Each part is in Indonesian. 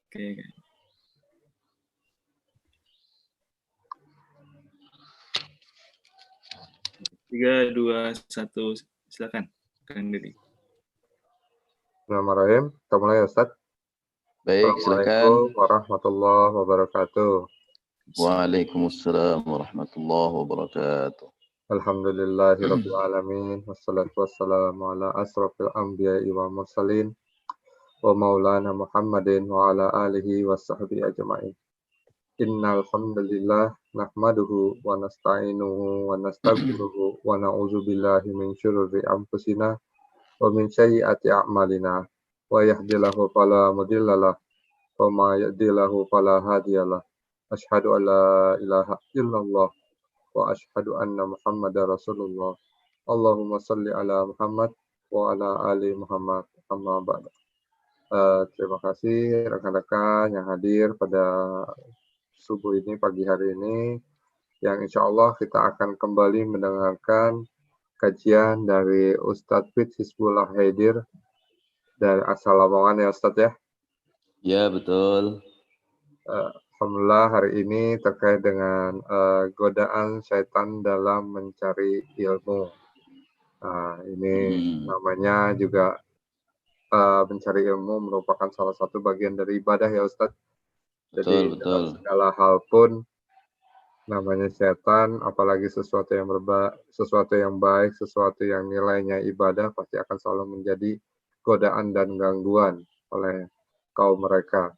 Oke. 3, 2, 1, silakan, Kang Deddy. Bismillahirrahmanirrahim. Kita mulai ya, Ustaz. Baik, silakan. Assalamualaikum warahmatullahi wabarakatuh. Waalaikumsalam warahmatullahi wabarakatuh. Alhamdulillahirabbil alamin wassalatu wassalamu ala asrofil anbiya'i wal mursalin wa maulana Muhammadin wa ala alihi washabbihi ajmain. Innal hamdalillah nahmaduhu wa nasta'inuhu wa nastaghfiruhu wa na'udzu billahi min syururi anfusina wa min sayyiati a'malina. Wa yahdihillahu fala mudhillalah wa ma yudhlilhu fala hadiyalah. Asyhadu an la ilaha illallah wa asyhadu anna Muhammadar Rasulullah. Allahumma shalli ala Muhammad wa ala ali Muhammad. Amma ba'd. Terima kasih rekan-rekan yang hadir pada subuh ini, pagi hari ini, yang insya Allah kita akan kembali mendengarkan kajian dari Ustadz Fit Hizbullah Haidir dari asal Lamongan ya Ustadz ya. Ya, betul. Alhamdulillah hari ini terkait dengan godaan syaitan dalam mencari ilmu. Ini namanya juga mencari ilmu merupakan salah satu bagian dari ibadah ya Ustadz. Jadi dalam segala hal pun namanya syaitan, apalagi sesuatu yang sesuatu yang baik, sesuatu yang nilainya ibadah pasti akan selalu menjadi godaan dan gangguan oleh kaum mereka.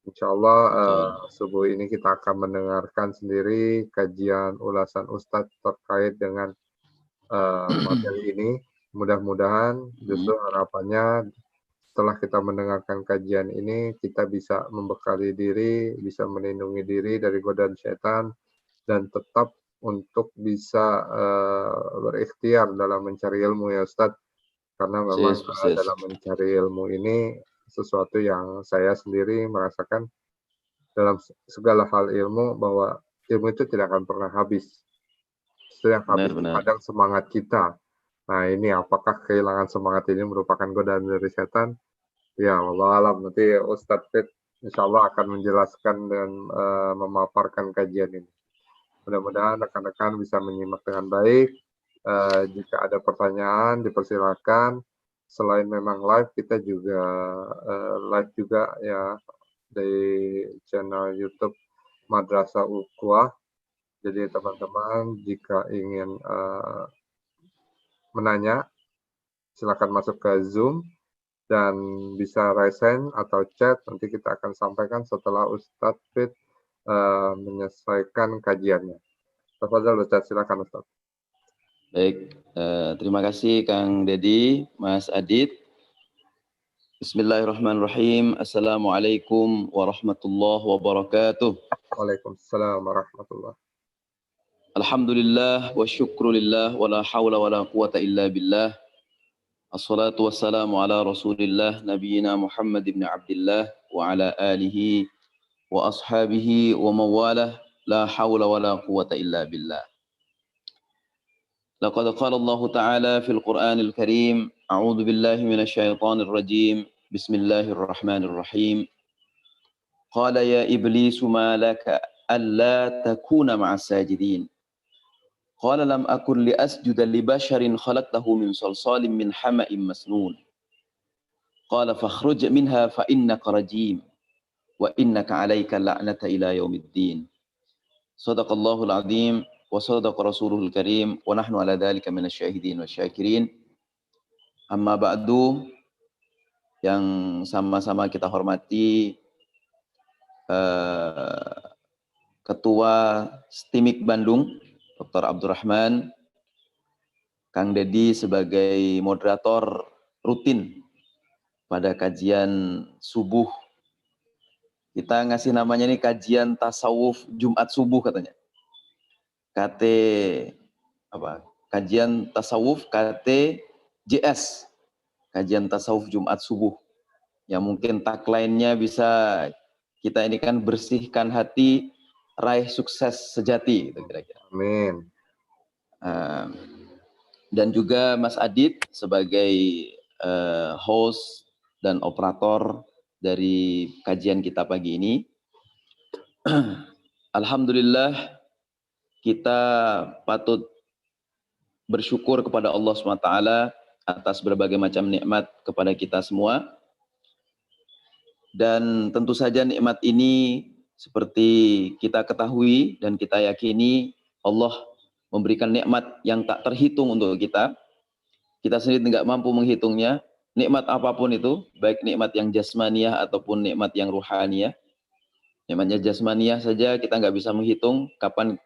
Insya Allah subuh ini kita akan mendengarkan sendiri kajian ulasan Ustadz terkait dengan materi ini. Mudah-mudahan justru harapannya setelah kita mendengarkan kajian ini kita bisa membekali diri, bisa melindungi diri dari godaan setan dan tetap untuk bisa berikhtiar dalam mencari ilmu ya Ustadz. Karena memang dalam mencari ilmu ini sesuatu yang saya sendiri merasakan dalam segala hal ilmu bahwa ilmu itu tidak akan pernah habis. Yang habis kadang semangat kita. Nah ini apakah kehilangan semangat ini merupakan godaan dari setan? Ya Allah alam, nanti Ustadz Fit insya Allah akan menjelaskan dan memaparkan kajian ini. Mudah-mudahan rekan-rekan bisa menyimak dengan baik. Jika ada pertanyaan dipersilakan. Selain memang live, kita juga live juga ya di channel YouTube Madrasah Ukhuwah. Jadi teman-teman jika ingin menanya, silakan masuk ke Zoom dan bisa raise hand atau chat. Nanti kita akan sampaikan setelah Ustadz Fit menyelesaikan kajiannya. Tafadhol Ustadz, silakan Ustadz. Baik, terima kasih Kang Deddy, Mas Adit. Bismillahirrahmanirrahim. Assalamualaikum warahmatullahi wabarakatuh. Waalaikumsalam warahmatullahi. Alhamdulillah wa syukrulillah wa la hawla wa la quwata illa billah. Assalatu wassalamu ala rasulillah nabiyina Muhammad ibn Abdillah wa ala alihi wa ashabihi wa mawalah la hawla wa la quwata illa billah. لقد قال الله تعالى في القرآن الكريم أعوذ بالله من الشيطان الرجيم بسم الله الرحمن الرحيم قال يا إبليس ما لك ألا تكون مع الساجدين قال لم أكن لأسجد لبشر خلقته من صلصال من حمأ مسنون قال فاخرج منها فإنك رجيم وإنك عليك اللعنة إلى يوم الدين صدق الله العظيم وصدق رسوله الكريم ونحن على ذلك من الشاهدين والشاkirin. Amma ba'du, yang sama-sama kita hormati Ketua STIMIK Bandung Dr. Abdurrahman, Kang Deddy sebagai moderator rutin pada kajian subuh. Kita ngasih namanya ini kajian tasawuf Jumat subuh katanya. Kajian tasawuf KTJS, kajian tasawuf Jumat subuh, yang mungkin tagline-nya bisa kita ini kan bersihkan hati, raih sukses sejati, gitu kira-kira. Amin. Dan juga Mas Adit sebagai host dan operator dari kajian kita pagi ini. Alhamdulillah, kita patut bersyukur kepada Allah SWT atas berbagai macam nikmat kepada kita semua. Dan tentu saja nikmat ini seperti kita ketahui dan kita yakini, Allah memberikan nikmat yang tak terhitung untuk kita. Kita sendiri tidak mampu menghitungnya. Nikmat apapun itu, baik nikmat yang jasmaniyah ataupun nikmat yang ruhaniyah. Nikmatnya jasmaniyah saja kita nggak bisa menghitung kapan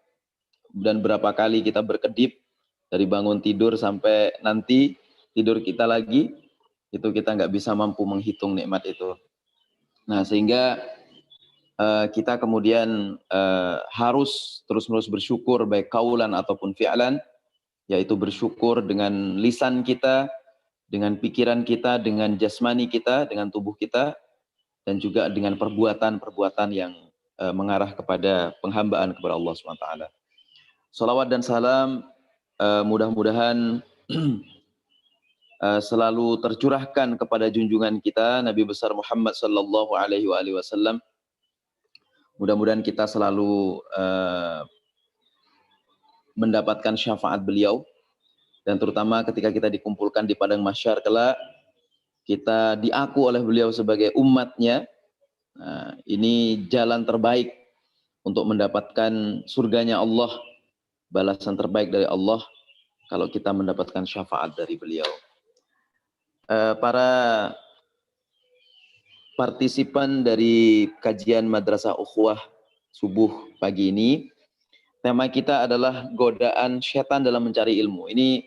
dan berapa kali kita berkedip dari bangun tidur sampai nanti tidur kita lagi, itu kita nggak bisa mampu menghitung nikmat itu. Nah, sehingga kita kemudian harus terus-menerus bersyukur baik kaulan ataupun fi'lan, yaitu bersyukur dengan lisan kita, dengan pikiran kita, dengan jasmani kita, dengan tubuh kita, dan juga dengan perbuatan-perbuatan yang mengarah kepada penghambaan kepada Allah SWT. Salawat dan salam mudah-mudahan selalu tercurahkan kepada junjungan kita Nabi besar Muhammad sallallahu alaihi wasallam. Mudah-mudahan kita selalu mendapatkan syafaat beliau, dan terutama ketika kita dikumpulkan di padang mahsyar kelak, kita diaku oleh beliau sebagai umatnya. Nah, ini jalan terbaik untuk mendapatkan surganya Allah, balasan terbaik dari Allah kalau kita mendapatkan syafaat dari beliau. Para partisipan dari kajian Madrasah Ukhuwah subuh pagi ini, tema kita adalah godaan setan dalam mencari ilmu. Ini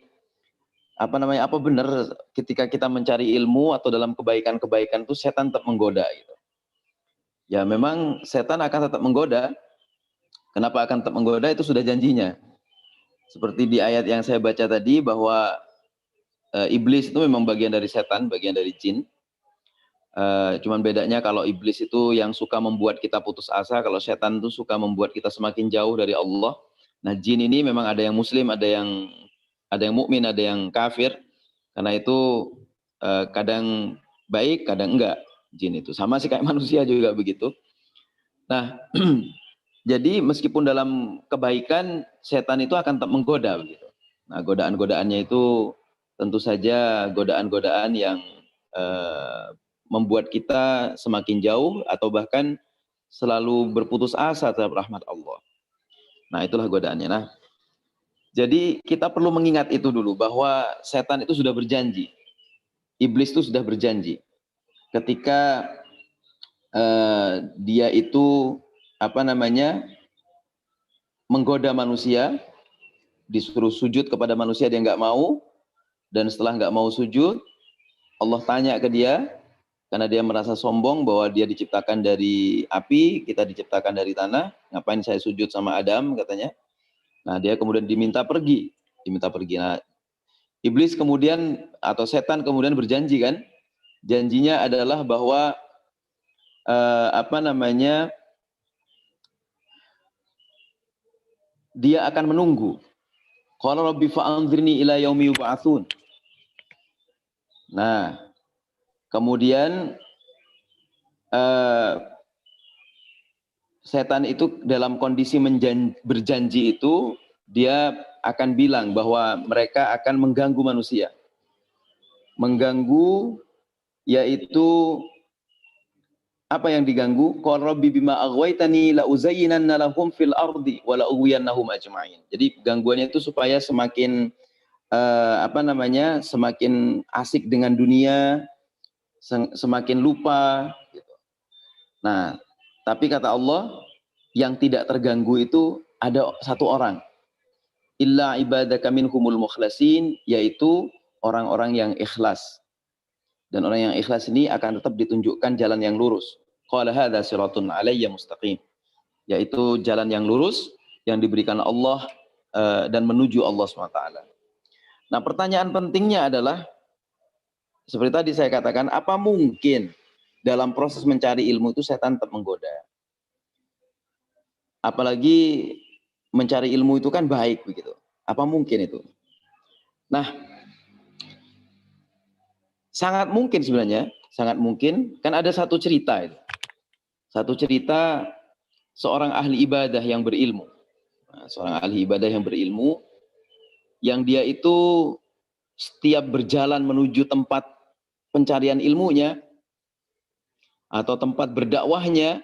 apa benar ketika kita mencari ilmu atau dalam kebaikan-kebaikan itu setan tetap menggoda gitu. Ya memang setan akan tetap menggoda. Kenapa akan tetap menggoda? Itu sudah janjinya. Seperti di ayat yang saya baca tadi bahwa iblis itu memang bagian dari setan, bagian dari jin. Cuman bedanya kalau iblis itu yang suka membuat kita putus asa, kalau setan itu suka membuat kita semakin jauh dari Allah. Nah, jin ini memang ada yang muslim, ada yang mukmin, ada yang kafir. Karena itu kadang baik, kadang enggak jin itu. Sama sih kayak manusia juga begitu. Nah, jadi meskipun dalam kebaikan, setan itu akan tetap menggoda begitu. Nah, godaan-godaannya itu tentu saja godaan-godaan yang membuat kita semakin jauh atau bahkan selalu berputus asa terhadap rahmat Allah. Nah, itulah godaannya. Nah, jadi kita perlu mengingat itu dulu bahwa setan itu sudah berjanji. Iblis itu sudah berjanji. Ketika dia itu menggoda manusia, disuruh sujud kepada manusia dia nggak mau, dan setelah nggak mau sujud, Allah tanya ke dia, karena dia merasa sombong bahwa dia diciptakan dari api, kita diciptakan dari tanah, ngapain saya sujud sama Adam katanya. Nah, dia kemudian diminta pergi. Nah, iblis kemudian atau setan kemudian berjanji kan, janjinya adalah bahwa dia akan menunggu. Qala rabbi fa'anzirni ila yaumi yub'atsun. Nah, kemudian setan itu dalam kondisi berjanji itu, dia akan bilang bahwa mereka akan mengganggu manusia. Mengganggu, yaitu apa yang diganggu? Qala rabbi bima aghwaytani la uzayyinanna lahum fil ardi wa la ughwiyannahum ajma'in. Jadi gangguannya itu supaya semakin semakin asik dengan dunia, semakin lupa gitu. Nah, tapi kata Allah, yang tidak terganggu itu ada satu orang. Illa ibadaka minhumul mukhlasin, yaitu orang-orang yang ikhlas. Dan orang yang ikhlas ini akan tetap ditunjukkan jalan yang lurus. Qala hadza siratun alayya mustaqim. Yaitu jalan yang lurus yang diberikan Allah dan menuju Allah SWT. Nah, pertanyaan pentingnya adalah, seperti tadi saya katakan, apa mungkin dalam proses mencari ilmu itu setan tetap menggoda? Apalagi mencari ilmu itu kan baik begitu. Apa mungkin itu? Nah, sangat mungkin sebenarnya sangat mungkin, kan ada satu cerita itu. Satu cerita seorang ahli ibadah yang berilmu. Nah, seorang ahli ibadah yang berilmu, yang dia itu setiap berjalan menuju tempat pencarian ilmunya, atau tempat berdakwahnya,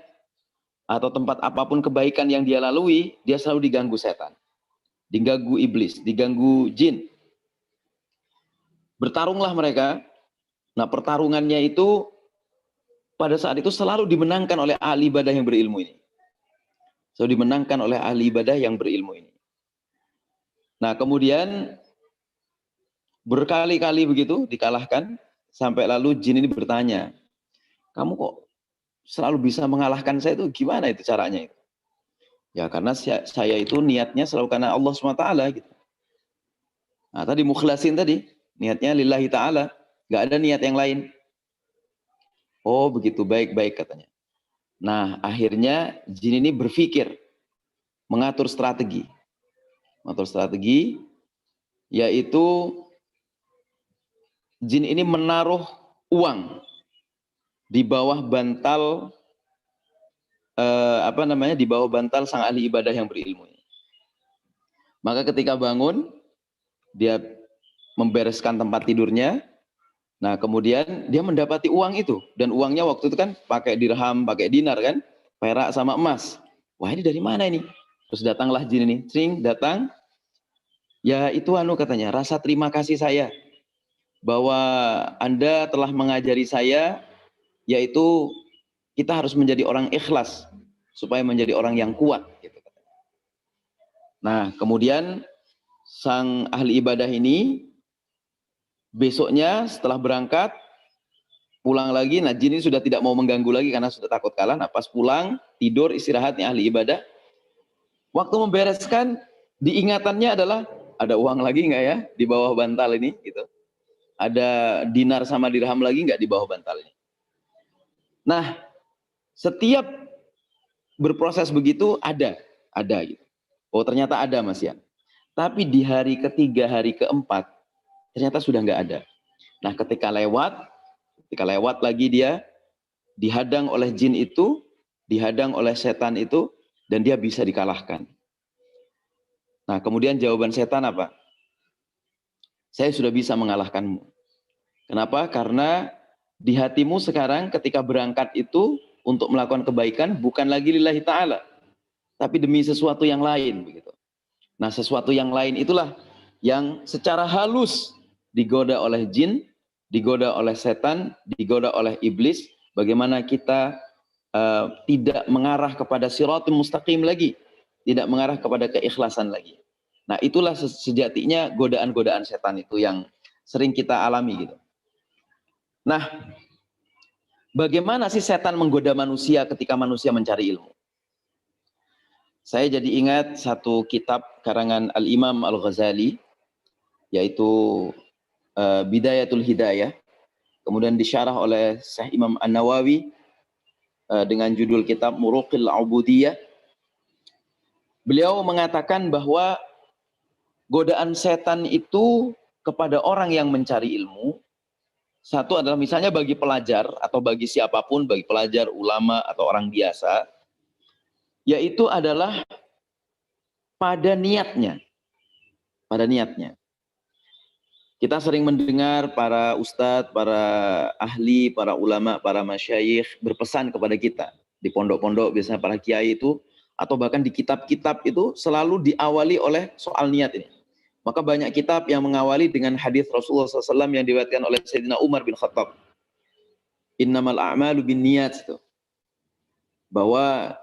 atau tempat apapun kebaikan yang dia lalui, dia selalu diganggu setan, diganggu iblis, diganggu jin. Bertarunglah mereka. Nah, pertarungannya itu pada saat itu selalu dimenangkan oleh ahli ibadah yang berilmu ini. Selalu dimenangkan oleh ahli ibadah yang berilmu ini. Nah, kemudian berkali-kali begitu dikalahkan, sampai lalu jin ini bertanya, kamu kok selalu bisa mengalahkan saya, itu gimana itu caranya itu? Ya karena saya itu niatnya selalu karena Allah SWT gitu. Nah tadi mukhlasin tadi, niatnya lillahi ta'ala, nggak ada niat yang lain. Oh begitu, baik-baik katanya. Nah akhirnya jin ini berpikir, mengatur strategi. Mengatur strategi, yaitu jin ini menaruh uang di bawah bantal di bawah bantal sang ahli ibadah yang berilmu. Maka ketika bangun, dia membereskan tempat tidurnya. Nah, kemudian dia mendapati uang itu, dan uangnya waktu itu kan pakai dirham, pakai dinar kan, perak sama emas. Wah, ini dari mana ini? Terus datanglah jin ini, sering datang. Ya itu katanya, rasa terima kasih saya bahwa Anda telah mengajari saya, yaitu kita harus menjadi orang ikhlas supaya menjadi orang yang kuat gitu. Nah, kemudian sang ahli ibadah ini besoknya setelah berangkat pulang lagi, nah jin ini sudah tidak mau mengganggu lagi karena sudah takut kalah. Nah, pas pulang tidur istirahatnya ahli ibadah, waktu membereskan diingatannya adalah ada uang lagi nggak ya di bawah bantal ini gitu. Ada dinar sama dirham lagi nggak di bawah bantal ini. Nah, setiap berproses begitu ada gitu. Oh ternyata ada Mas ya. Tapi di hari ketiga, hari keempat ternyata sudah nggak ada. Nah ketika lewat lagi dia dihadang oleh jin itu, dihadang oleh setan itu, dan dia bisa dikalahkan. Nah kemudian jawaban setan apa? Saya sudah bisa mengalahkanmu. Kenapa? Karena di hatimu sekarang ketika berangkat itu untuk melakukan kebaikan bukan lagi lillahi ta'ala, tapi demi sesuatu yang lain begitu. Nah, sesuatu yang lain itulah yang secara halus digoda oleh jin, digoda oleh setan, digoda oleh iblis. Bagaimana kita tidak mengarah kepada siratul mustaqim lagi, tidak mengarah kepada keikhlasan lagi. Nah, itulah sejatinya godaan-godaan setan itu yang sering kita alami gitu. Nah, bagaimana sih setan menggoda manusia ketika manusia mencari ilmu? Saya jadi ingat satu kitab karangan Al-Imam Al-Ghazali, yaitu Bidayatul Hidayah, kemudian disyarah oleh Syekh Imam An-Nawawi dengan judul kitab Muruqil Ubudiyah. Beliau mengatakan bahwa godaan setan itu kepada orang yang mencari ilmu, satu adalah misalnya bagi pelajar atau bagi siapapun, bagi pelajar, ulama atau orang biasa, yaitu adalah pada niatnya. Pada niatnya. Kita sering mendengar para ustadz, para ahli, para ulama, para masyayikh berpesan kepada kita. Di pondok-pondok biasanya para kiai itu, atau bahkan di kitab-kitab itu selalu diawali oleh soal niat ini. Maka banyak kitab yang mengawali dengan hadis Rasulullah SAW yang diriwayatkan oleh Sayyidina Umar bin Khattab. Innamal a'malu bin niyat. Bahwa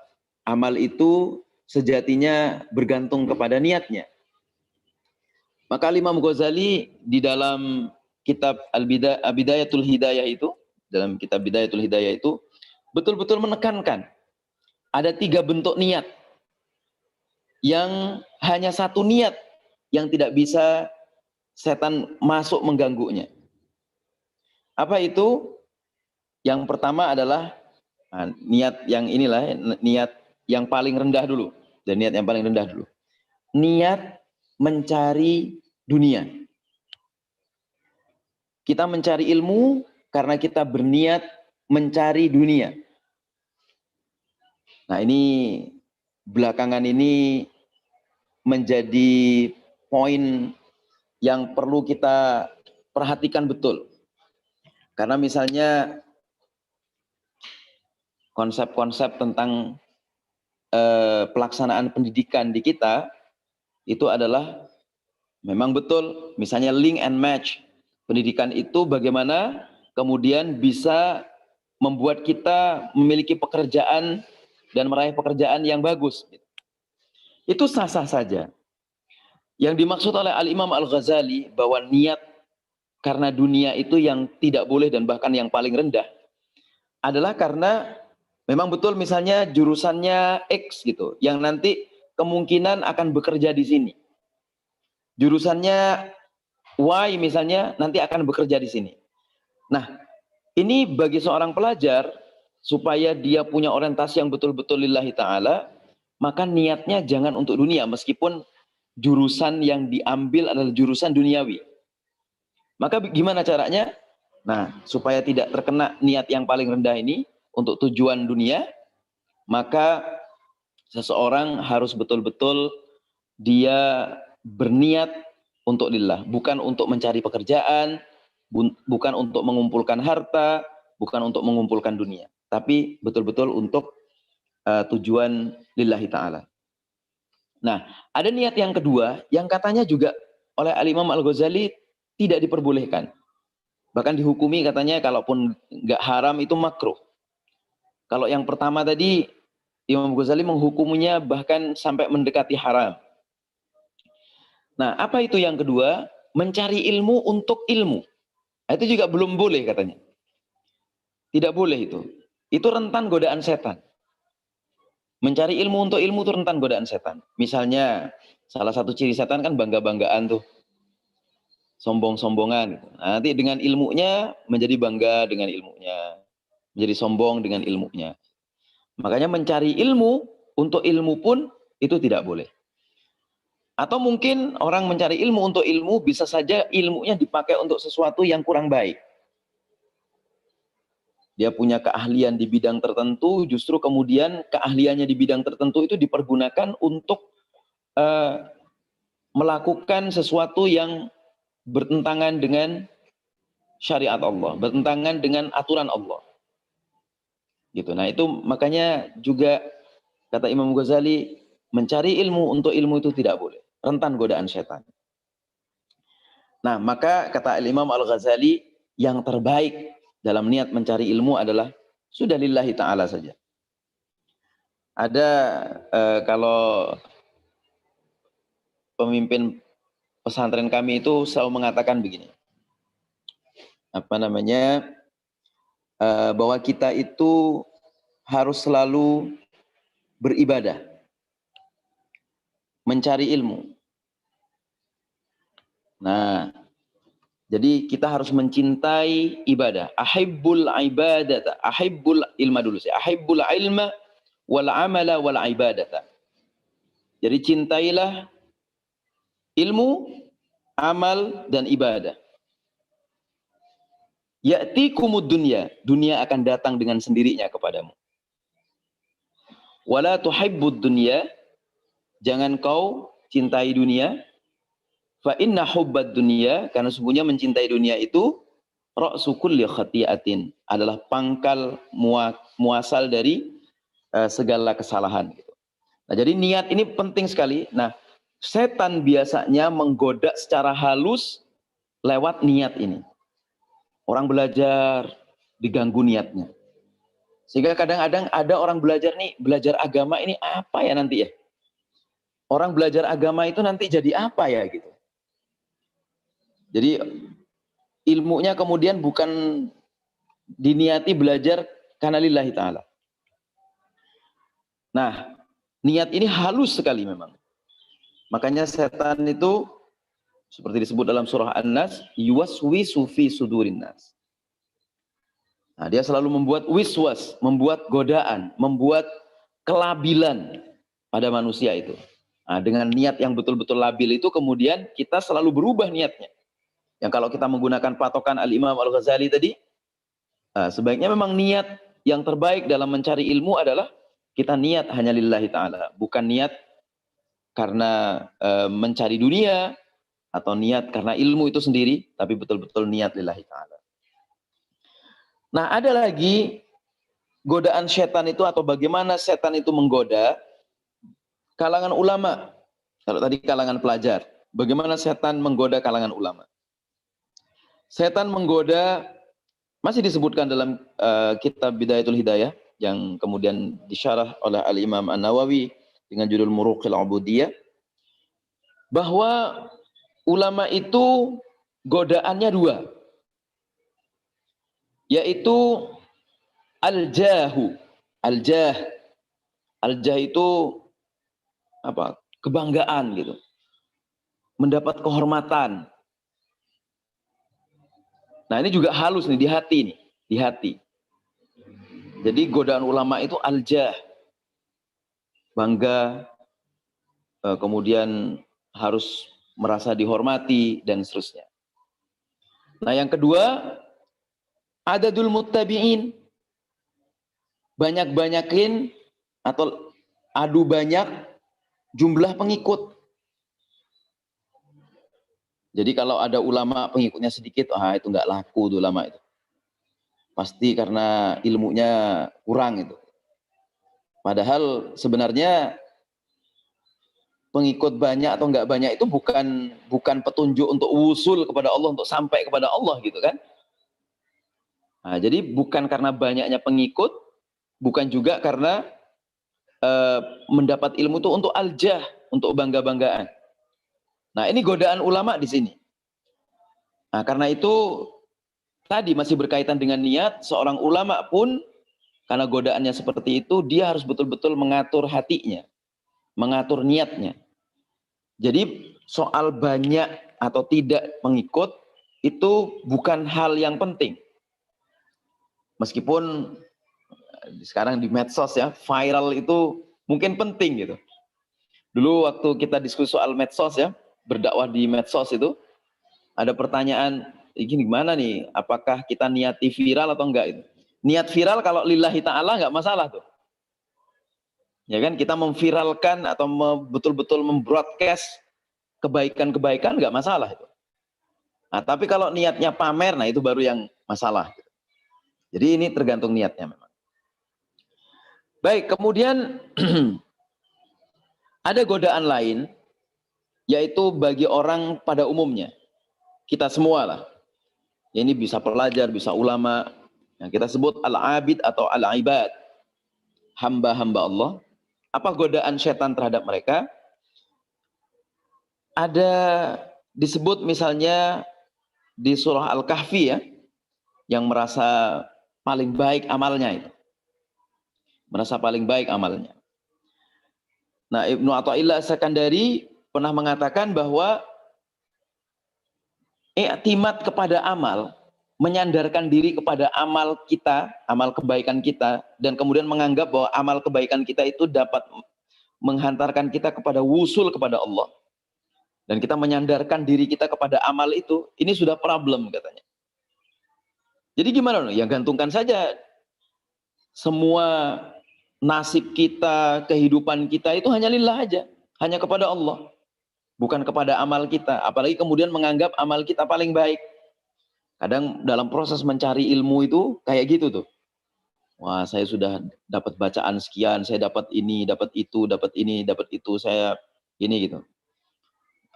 amal itu sejatinya bergantung kepada niatnya. Maka Imam Ghazali di dalam kitab Al-Bidayatul Hidayah itu, dalam kitab Bidayatul Hidayah itu, betul-betul menekankan ada 3 bentuk niat. Yang hanya satu niat yang tidak bisa setan masuk mengganggunya. Apa itu? Yang pertama adalah niat yang inilah, niat yang paling rendah dulu. Dan niat yang paling rendah dulu. Niat mencari dunia. Kita mencari ilmu karena kita berniat mencari dunia. Nah, ini belakangan ini menjadi poin yang perlu kita perhatikan betul. Karena misalnya konsep-konsep tentang pelaksanaan pendidikan di kita itu adalah memang betul, misalnya link and match. Pendidikan itu bagaimana kemudian bisa membuat kita memiliki pekerjaan dan meraih pekerjaan yang bagus. Itu sah-sah saja. Yang dimaksud oleh Al-Imam Al-Ghazali bahwa niat karena dunia itu yang tidak boleh dan bahkan yang paling rendah adalah karena memang betul misalnya jurusannya X gitu, yang nanti kemungkinan akan bekerja di sini. Jurusannya Y misalnya nanti akan bekerja di sini. Nah, ini bagi seorang pelajar supaya dia punya orientasi yang betul-betul lillahi ta'ala, maka niatnya jangan untuk dunia meskipun jurusan yang diambil adalah jurusan duniawi. Maka gimana caranya? Nah, supaya tidak terkena niat yang paling rendah ini untuk tujuan dunia, maka seseorang harus betul-betul dia berniat untuk lillah, bukan untuk mencari pekerjaan, bukan untuk mengumpulkan harta, bukan untuk mengumpulkan dunia, tapi betul-betul untuk tujuan lillahi ta'ala. Nah, ada niat yang kedua yang katanya juga oleh Al-Imam Al-Ghazali tidak diperbolehkan. Bahkan dihukumi katanya kalaupun nggak haram itu makruh. Kalau yang pertama tadi Imam Ghazali menghukumnya bahkan sampai mendekati haram. Nah, apa itu yang kedua? Mencari ilmu untuk ilmu. Nah, itu juga belum boleh katanya. Tidak boleh itu. Itu rentan godaan setan. Mencari ilmu untuk ilmu itu rentan godaan setan. Misalnya, salah satu ciri setan kan bangga-banggaan tuh. Sombong-sombongan. Nah, nanti dengan ilmunya menjadi bangga dengan ilmunya. Menjadi sombong dengan ilmunya. Makanya mencari ilmu untuk ilmu pun itu tidak boleh. Atau mungkin orang mencari ilmu untuk ilmu bisa saja ilmunya dipakai untuk sesuatu yang kurang baik. Dia punya keahlian di bidang tertentu, justru kemudian keahliannya di bidang tertentu itu dipergunakan untuk melakukan sesuatu yang bertentangan dengan syariat Allah, bertentangan dengan aturan Allah. Gitu. Nah, itu makanya juga kata Imam Ghazali, mencari ilmu untuk ilmu itu tidak boleh. Rentan godaan setan. Nah, maka kata Imam Al-Ghazali, yang terbaik dalam niat mencari ilmu adalah sudah lillahi ta'ala saja. Ada kalau pemimpin pesantren kami itu selalu mengatakan begini. Apa namanya? Bahwa kita itu harus selalu beribadah. Mencari ilmu. Nah, jadi kita harus mencintai ibadah. Ahibbul ibadata, ahibbul ilma dulu sih. Ahibbul ilma wal amala wal ibadata. Jadi cintailah ilmu, amal dan ibadah. Ya'tikumud dunya, dunia akan datang dengan sendirinya kepadamu. Wala tuhibbud dunya, jangan kau cintai dunia. Fa inna hubbad dunya, karena sesungguhnya mencintai dunia itu ra'su kulli khati'atin, adalah pangkal muasal dari segala kesalahan gitu. Nah, jadi niat ini penting sekali. Nah, setan biasanya menggoda secara halus lewat niat ini. Orang belajar diganggu niatnya. Sehingga kadang-kadang ada orang belajar nih, belajar agama ini apa ya nanti ya? Orang belajar agama itu nanti jadi apa ya gitu. Jadi ilmunya kemudian bukan diniati belajar karena lillahi ta'ala. Nah, niat ini halus sekali memang. Makanya setan itu seperti disebut dalam surah An-Nas, yuwaswisu fi sudurin nas. Nah, dia selalu membuat wiswas, membuat godaan, membuat kelabilan pada manusia itu. Nah, dengan niat yang betul-betul labil itu kemudian kita selalu berubah niatnya. Yang kalau kita menggunakan patokan Al-Imam Al-Ghazali tadi, Sebaiknya memang niat yang terbaik dalam mencari ilmu adalah kita niat hanya lillahi ta'ala, bukan niat karena mencari dunia atau niat karena ilmu itu sendiri, tapi betul-betul niat lillahi ta'ala. Nah, ada lagi godaan setan itu atau bagaimana setan itu menggoda kalangan ulama. Kalau tadi kalangan pelajar, bagaimana setan menggoda kalangan ulama? Setan menggoda, masih disebutkan dalam kitab Bidayatul Hidayah yang kemudian disyarah oleh Al-Imam An-Nawawi dengan judul Muruqil Ubudiyah, bahwa ulama itu godaannya dua, yaitu al-jahu. Al-jah itu apa? Kebanggaan gitu, mendapat kehormatan. Nah, ini juga halus nih di hati nih, di hati. Jadi godaan ulama itu al-jah, bangga, kemudian harus merasa dihormati dan seterusnya. Nah, yang kedua, adadul muttabi'in, banyak-banyakin atau adu banyak jumlah pengikut. Jadi kalau ada ulama pengikutnya sedikit, itu nggak laku tuh ulama itu. Pasti karena ilmunya kurang itu. Padahal sebenarnya pengikut banyak atau nggak banyak itu bukan petunjuk untuk usul kepada Allah, untuk sampai kepada Allah gitu kan. Nah, jadi bukan karena banyaknya pengikut, bukan juga karena mendapat ilmu itu untuk al-jah, untuk bangga-banggaan. Nah, ini godaan ulama di sini. Nah, karena itu tadi masih berkaitan dengan niat, seorang ulama pun karena godaannya seperti itu, dia harus betul-betul mengatur hatinya, mengatur niatnya. Jadi soal banyak atau tidak pengikut itu bukan hal yang penting. Meskipun sekarang di medsos ya, viral itu mungkin penting gitu. Dulu waktu kita diskusi soal medsos ya, berdakwah di medsos itu, ada pertanyaan, gini gimana nih, apakah kita niati viral atau enggak itu? Niat viral kalau lillahi ta'ala enggak masalah tuh. Ya kan, kita memviralkan atau betul-betul membroadcast kebaikan-kebaikan enggak masalah itu. Nah, tapi kalau niatnya pamer, nah itu baru yang masalah. Jadi ini tergantung niatnya memang. Baik, kemudian ada godaan lain, yaitu bagi orang pada umumnya. Kita semua lah. Ini bisa pelajar, bisa ulama. Yang kita sebut al-abid atau al-ibad. Hamba-hamba Allah. Apa godaan setan terhadap mereka? Ada disebut misalnya di surah Al-Kahfi ya, yang merasa paling baik amalnya itu. Merasa paling baik amalnya. Nah, Ibnu Athaillah As-Sakandari pernah mengatakan bahwa i'timad kepada amal, menyandarkan diri kepada amal kita, amal kebaikan kita, dan kemudian menganggap bahwa amal kebaikan kita itu dapat menghantarkan kita kepada wusul kepada Allah. Dan kita menyandarkan diri kita kepada amal itu, ini sudah problem katanya. Jadi gimana? Ya gantungkan saja semua nasib kita, kehidupan kita itu hanya lillah aja, hanya kepada Allah, bukan kepada amal kita. Apalagi kemudian menganggap amal kita paling baik. Kadang dalam proses mencari ilmu itu kayak gitu tuh. Wah, saya sudah dapat bacaan sekian, saya dapat ini, dapat itu, dapat ini, dapat itu, saya ini gitu.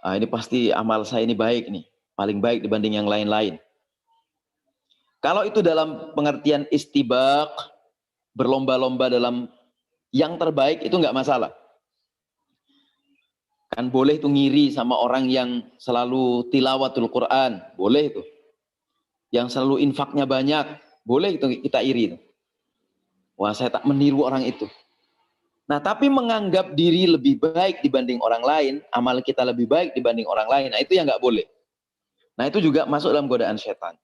Ini pasti amal saya ini baik nih, paling baik dibanding yang lain-lain. Kalau itu dalam pengertian istibaq, berlomba-lomba dalam yang terbaik, itu nggak masalah. Kan boleh tuh ngiri sama orang yang selalu tilawatul Quran, boleh tuh. Yang selalu infaknya banyak, boleh itu kita iri tuh. Wah, saya tak meniru orang itu. Nah, tapi menganggap diri lebih baik dibanding orang lain, amal kita lebih baik dibanding orang lain, nah itu yang nggak boleh. Nah, itu juga masuk dalam godaan setan.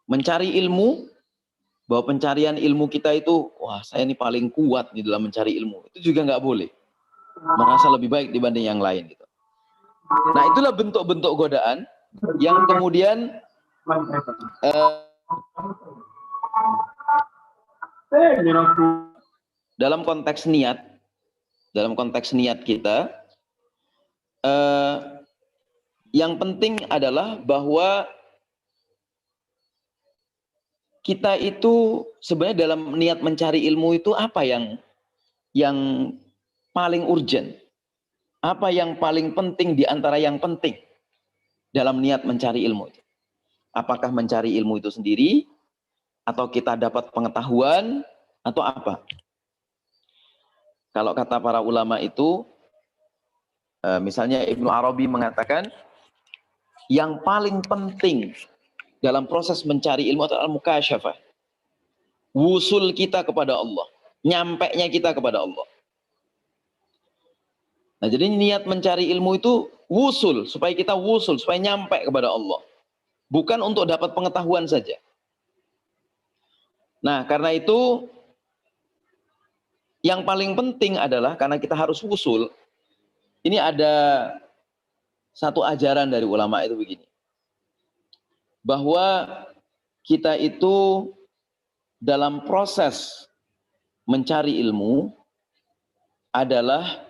Mencari ilmu, bahwa pencarian ilmu kita itu, wah saya ini paling kuat di dalam mencari ilmu, itu juga nggak boleh. Merasa lebih baik dibanding yang lain gitu. Nah, itulah bentuk-bentuk godaan yang kemudian Dalam konteks niat kita, yang penting adalah bahwa kita itu sebenarnya dalam niat mencari ilmu itu apa yang paling urgent, apa yang paling penting di antara yang penting dalam niat mencari ilmu itu. Apakah mencari ilmu itu sendiri, atau kita dapat pengetahuan, atau apa? Kalau kata para ulama itu, misalnya Ibnu Arabi mengatakan, yang paling penting dalam proses mencari ilmu adalah al-mukasyafah. Wusul kita kepada Allah, nyampainya kita kepada Allah. Nah, jadi niat mencari ilmu itu wusul, supaya kita wusul, supaya nyampe kepada Allah. Bukan untuk dapat pengetahuan saja. Nah, karena itu yang paling penting adalah karena kita harus wusul. Ini ada satu ajaran dari ulama itu begini. Bahwa kita itu dalam proses mencari ilmu adalah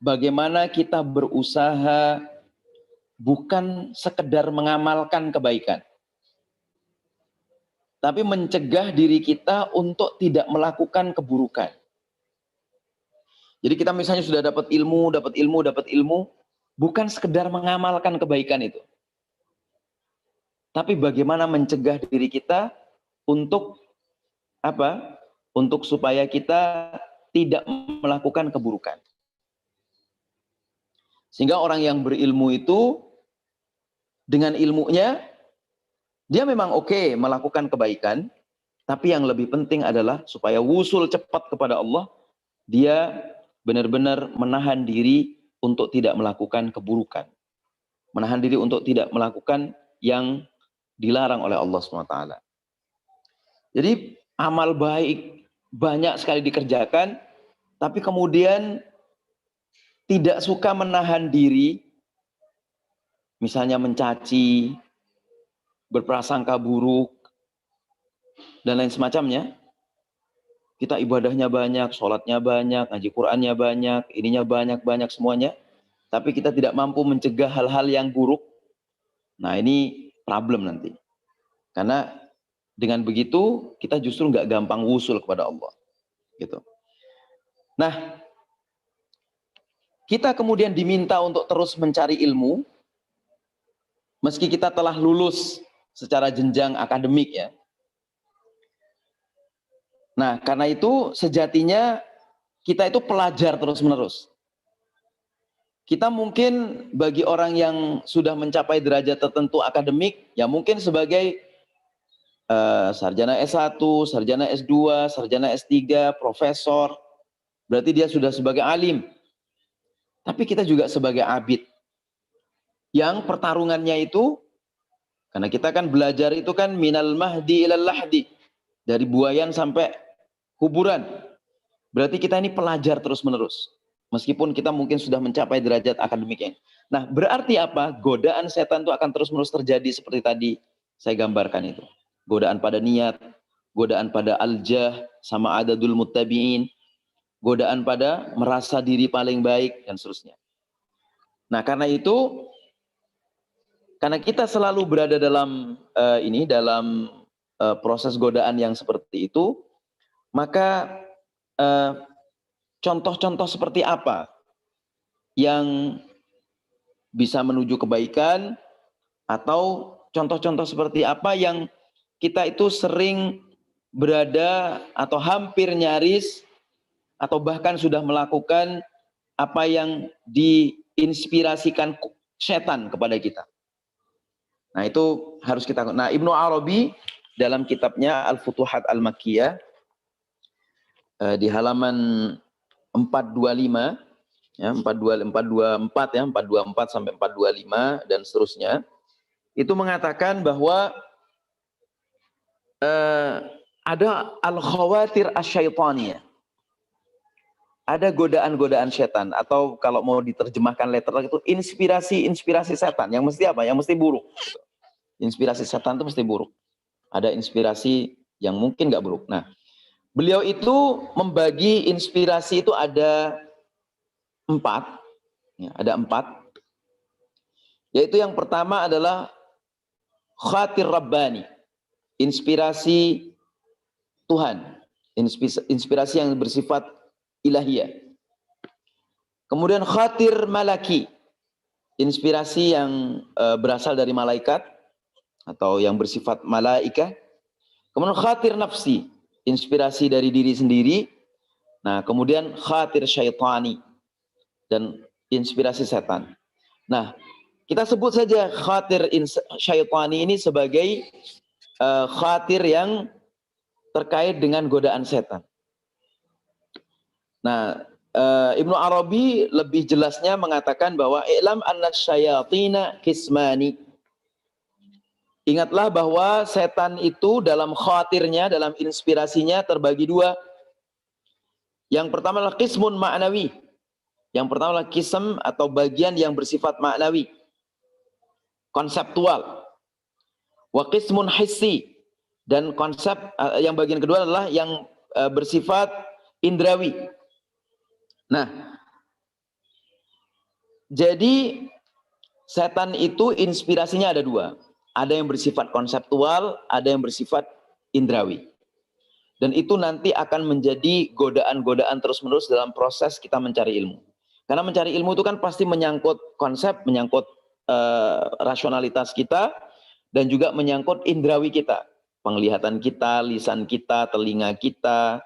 bagaimana kita berusaha bukan sekedar mengamalkan kebaikan, tapi mencegah diri kita untuk tidak melakukan keburukan. Jadi kita misalnya sudah dapat ilmu, bukan sekedar mengamalkan kebaikan itu. Tapi bagaimana mencegah diri kita untuk apa? Untuk supaya kita tidak melakukan keburukan. Sehingga orang yang berilmu itu dengan ilmunya dia memang oke melakukan kebaikan, tapi yang lebih penting adalah supaya wusul cepat kepada Allah, dia benar-benar menahan diri untuk tidak melakukan keburukan. Menahan diri untuk tidak melakukan yang dilarang oleh Allah SWT. Jadi amal baik banyak sekali dikerjakan, tapi kemudian tidak suka menahan diri, misalnya mencaci, berprasangka buruk, dan lain semacamnya. Kita ibadahnya banyak, sholatnya banyak, ngaji Qur'annya banyak, ininya banyak semuanya. Tapi kita tidak mampu mencegah hal-hal yang buruk. Nah, ini problem nanti. Karena dengan begitu, kita justru nggak gampang wusul kepada Allah. Gitu. Nah, kita kemudian diminta untuk terus mencari ilmu, meski kita telah lulus secara jenjang akademik ya. Nah, karena itu sejatinya kita itu pelajar terus-menerus. Kita mungkin bagi orang yang sudah mencapai derajat tertentu akademik, ya mungkin sebagai sarjana S1, sarjana S2, sarjana S3, profesor, berarti dia sudah sebagai alim. Tapi kita juga sebagai abid, yang pertarungannya itu, karena kita kan belajar itu kan minal mahdi ilal lahdi, dari buayan sampai kuburan. Berarti kita ini pelajar terus-menerus. Meskipun kita mungkin sudah mencapai derajat akademiknya. Nah, berarti apa? Godaan setan itu akan terus-menerus terjadi seperti tadi saya gambarkan itu. Godaan pada niat, godaan pada al-jah, sama adadul muttabi'in, godaan pada merasa diri paling baik, dan seterusnya. Nah, karena itu, karena kita selalu berada dalam dalam proses godaan yang seperti itu, maka contoh-contoh seperti apa yang bisa menuju kebaikan, atau contoh-contoh seperti apa yang kita itu sering berada atau hampir nyaris atau bahkan sudah melakukan apa yang diinspirasikan setan kepada kita. Nah, itu harus kita. Nah, Ibnu Arabi dalam kitabnya Al-Futuhat Al-Makkiyah di halaman 425 ya, 424 ya, 424 sampai 425 dan seterusnya, itu mengatakan bahwa ada al-khawatir asy-syaitaniyah. Ada godaan-godaan setan, atau kalau mau diterjemahkan letternya itu inspirasi setan yang mesti apa? Yang mesti buruk. Inspirasi setan itu mesti buruk. Ada inspirasi yang mungkin nggak buruk. Nah, beliau itu membagi inspirasi itu ada 4, ya, ada 4. Yaitu yang pertama adalah khatir rabbani, inspirasi Tuhan, inspirasi yang bersifat ilahiyah. Kemudian khatir malaki, inspirasi yang berasal dari malaikat atau yang bersifat malaika. Kemudian khatir nafsi, inspirasi dari diri sendiri. Nah, kemudian khatir syaitani, dan inspirasi setan. Nah, kita sebut saja khatir syaitani ini sebagai khatir yang terkait dengan godaan setan. Nah, Ibnu Arabi lebih jelasnya mengatakan bahwa i'lam anna syayatina qismani. Ingatlah bahwa setan itu dalam khatirnya, dalam inspirasinya terbagi 2. Yang pertama adalah qismun ma'nawi. Yang pertama adalah qism atau bagian yang bersifat ma'nawi, konseptual. Wa qismun hissi, dan konsep yang bagian kedua adalah yang bersifat indrawi. Nah, jadi setan itu inspirasinya ada 2. Ada yang bersifat konseptual, ada yang bersifat indrawi. Dan itu nanti akan menjadi godaan-godaan terus-menerus dalam proses kita mencari ilmu. Karena mencari ilmu itu kan pasti menyangkut konsep, menyangkut rasionalitas kita, dan juga menyangkut indrawi kita. Penglihatan kita, lisan kita, telinga kita.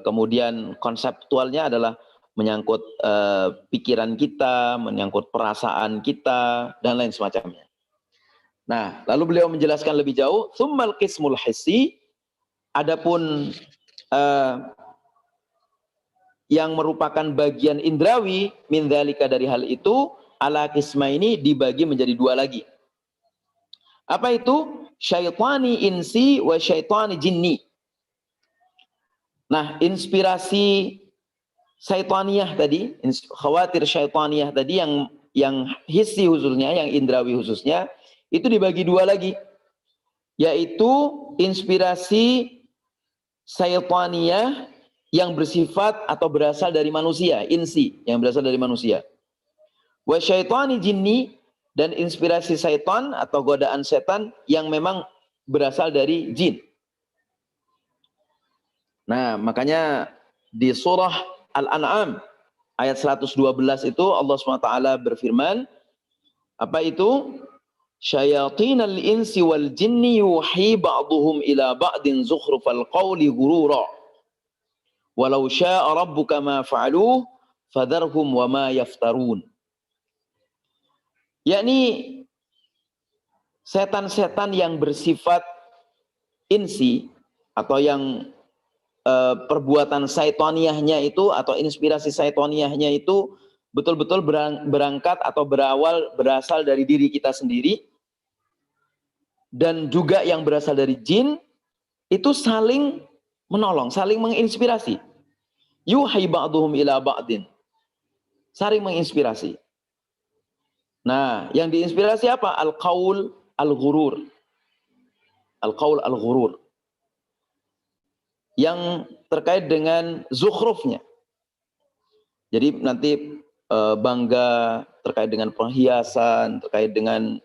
Kemudian konseptualnya adalah menyangkut pikiran kita, menyangkut perasaan kita, dan lain semacamnya. Nah, lalu beliau menjelaskan lebih jauh, tsummal qismul hissi, adapun yang merupakan bagian indrawi min dzalika, dari hal itu, ala qisma ini dibagi menjadi 2 lagi. Apa itu? Syaitani insi wa syaitani jinni. Nah, inspirasi syaitaniyah tadi, khawatir syaitaniyah tadi yang hissi khususnya, yang indrawi khususnya, itu dibagi 2 lagi, yaitu inspirasi syaitaniyah yang bersifat atau berasal dari manusia, insi, yang berasal dari manusia. Wa syaitani jinni, dan inspirasi syaitan atau godaan setan yang memang berasal dari jin. Nah, makanya di surah Al-An'am ayat 112 itu Allah SWT berfirman, apa itu? Syayatinal insi wal jinni yuhi ba'duhum ila ba'din zukhrufal qawli ghurura. Walau sya'a rabbuka ma fa'aluh fadharhum wa ma yaftarun. Yakni setan-setan yang bersifat insi atau yang perbuatan syaitaniyahnya itu atau inspirasi syaitaniyahnya itu betul-betul berangkat atau berasal dari diri kita sendiri, dan juga yang berasal dari jin, itu saling menolong, saling menginspirasi. Yuhi ba'duhum ila ba'din, saling menginspirasi. Nah, yang diinspirasi apa? Al-qaul al-ghurur. Al-qaul al-ghurur, yang terkait dengan zukhrufnya. Jadi nanti bangga terkait dengan perhiasan, terkait dengan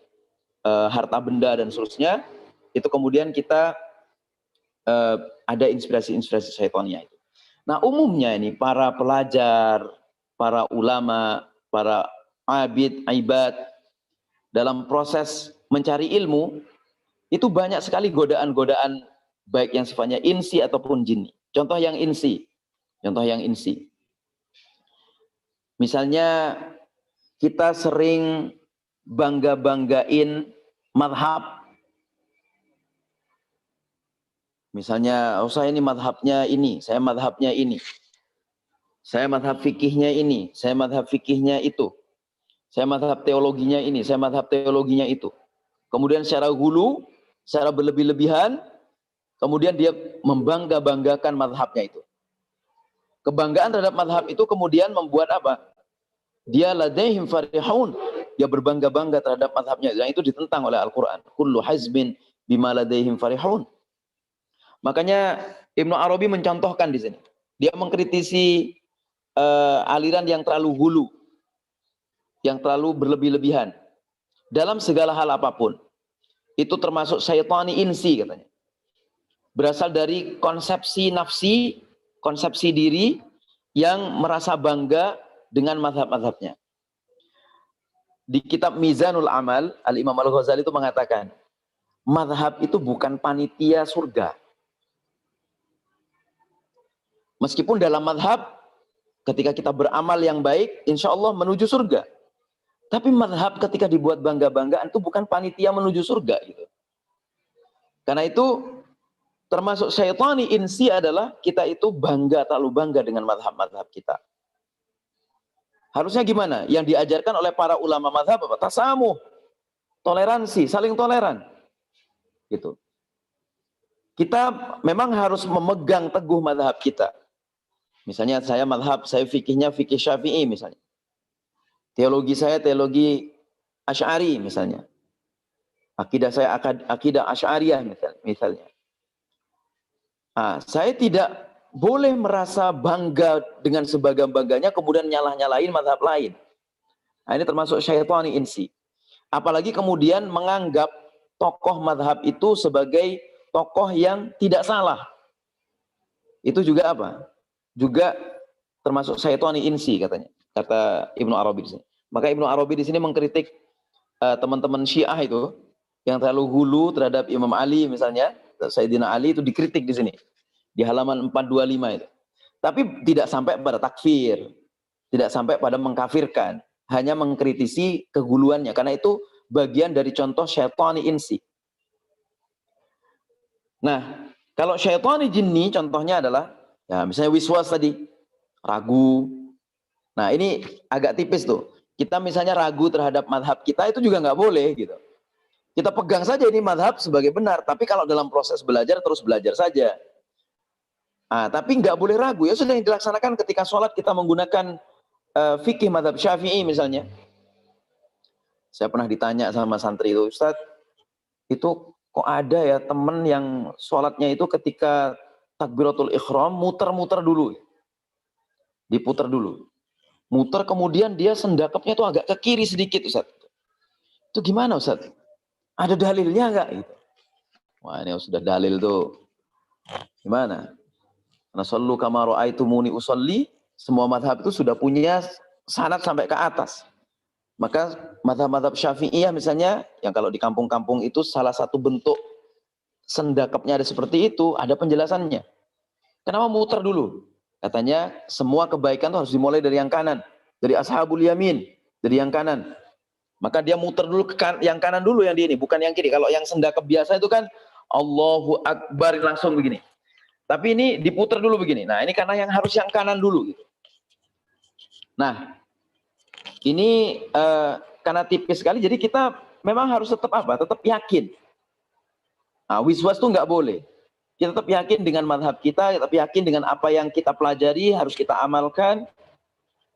harta benda dan seterusnya, itu kemudian kita ada inspirasi-inspirasi syaitannya itu. Nah, umumnya ini para pelajar, para ulama, para ibad dalam proses mencari ilmu itu banyak sekali godaan-godaan, baik yang sifatnya insi ataupun jinni. Contoh yang insi. Misalnya kita sering bangga-banggain madhab. Misalnya, oh saya ini madhabnya ini, saya madhabnya ini. Saya madhab fikihnya ini, saya madhab fikihnya itu. Saya madhab teologinya ini, saya madhab teologinya itu. Kemudian secara hulu, secara berlebih-lebihan, kemudian dia membangga-banggakan madhabnya itu. Kebanggaan terhadap madhab itu kemudian membuat apa? Dia ladaihim farihun. Dia berbangga-bangga terhadap madhabnya. Yang itu ditentang oleh Al-Quran. Kullu hazbin bima ladaihim farihun. Makanya Ibnu Arabi mencontohkan di sini. Dia mengkritisi aliran yang terlalu hulu, yang terlalu berlebih-lebihan dalam segala hal apapun. Itu termasuk syaitani insi katanya. Berasal dari konsepsi nafsi, konsepsi diri yang merasa bangga dengan mazhab-mazhabnya. Di kitab Mizanul Amal, Al-Imam Al-Ghazali itu mengatakan, mazhab itu bukan panitia surga. Meskipun dalam mazhab, ketika kita beramal yang baik, insya Allah menuju surga. Tapi mazhab ketika dibuat bangga-banggaan itu bukan panitia menuju surga. Gitu. Karena itu, termasuk syaitani insi adalah kita itu bangga, terlalu bangga dengan mazhab-mazhab kita. Harusnya gimana? Yang diajarkan oleh para ulama mazhab apa? Tasamuh, toleransi, saling toleran. Gitu. Kita memang harus memegang teguh mazhab kita. Misalnya saya mazhab, saya fikihnya fikih Syafi'i misalnya. Teologi saya teologi Asy'ari misalnya. Akidah saya akidah Asy'ariyah misalnya. Nah, saya tidak boleh merasa bangga dengan sebangga-bangganya kemudian nyalah-nyalahin mazhab lain. Nah, ini termasuk syaitani insi. Apalagi kemudian menganggap tokoh mazhab itu sebagai tokoh yang tidak salah. Itu juga apa? Juga termasuk syaitani insi katanya. Kata Ibnu Arabi di sini. Maka Ibnu Arabi di sini mengkritik teman-teman Syiah itu yang terlalu hulu terhadap Imam Ali misalnya, Sayyidina Ali itu dikritik di sini. Di halaman 425 itu. Tapi tidak sampai pada takfir. Tidak sampai pada mengkafirkan. Hanya mengkritisi kehuluannya. Karena itu bagian dari contoh syaitani insi. Nah, kalau syaitani jinni contohnya adalah, ya misalnya wiswas tadi, ragu. Nah ini agak tipis tuh. Kita misalnya ragu terhadap mazhab kita itu juga nggak boleh gitu. Kita pegang saja ini mazhab sebagai benar. Tapi kalau dalam proses belajar terus belajar saja. Ah, tapi nggak boleh ragu. Ya sudah yang dilaksanakan ketika sholat kita menggunakan fikih mazhab Syafi'i misalnya. Saya pernah ditanya sama santri itu, Ustadz, itu kok ada ya temen yang sholatnya itu ketika takbiratul ikhram muter-muter dulu. Diputer dulu. Muter kemudian dia sendakapnya itu agak ke kiri sedikit Ustadz. Itu gimana Ustadz? Ada dalilnya enggak? Gitu. Wah ini sudah dalil tuh. Gimana? Nasallu kama ra'aitumuni usolli. Semua mazhab itu sudah punya sanad sampai ke atas. Maka mazhab-mazhab Syafi'iyah misalnya, yang kalau di kampung-kampung itu salah satu bentuk sendakapnya ada seperti itu, ada penjelasannya. Kenapa muter dulu? Katanya semua kebaikan itu harus dimulai dari yang kanan, dari ashabul yamin, dari yang kanan. Maka dia muter dulu ke yang kanan dulu yang di ini, bukan yang kiri. Kalau yang sendakap biasa itu kan Allahu Akbar langsung begini. Tapi ini diputer dulu begini. Nah, ini karena yang harus yang kanan dulu gitu. Nah, ini karena tipis sekali jadi kita memang harus tetap apa? Tetap yakin. Nah, wiswas itu nggak boleh. Kita tetap yakin dengan mazhab kita, tetap yakin dengan apa yang kita pelajari, harus kita amalkan.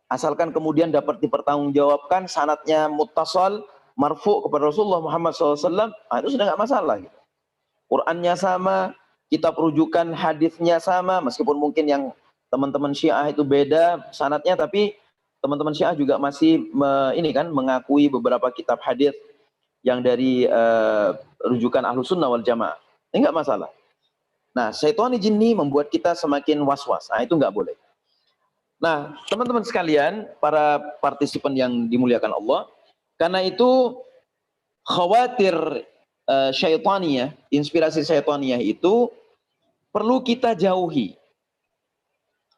Asalkan kemudian dapat dipertanggungjawabkan, sanadnya muttasil, marfu kepada Rasulullah Muhammad SAW, nah itu sudah nggak masalah. Gitu. Qurannya sama, kitab rujukan hadisnya sama, meskipun mungkin yang teman-teman Syiah itu beda sanadnya, tapi teman-teman Syiah juga masih mengakui beberapa kitab hadis yang dari rujukan Ahlus Sunnah wal Jamaah. Ini nggak masalah. Nah, syaitani jinni membuat kita semakin was-was. Nah, itu nggak boleh. Nah, teman-teman sekalian, para partisipan yang dimuliakan Allah, karena itu khawatir syaitaniyah, inspirasi syaitaniyah itu perlu kita jauhi.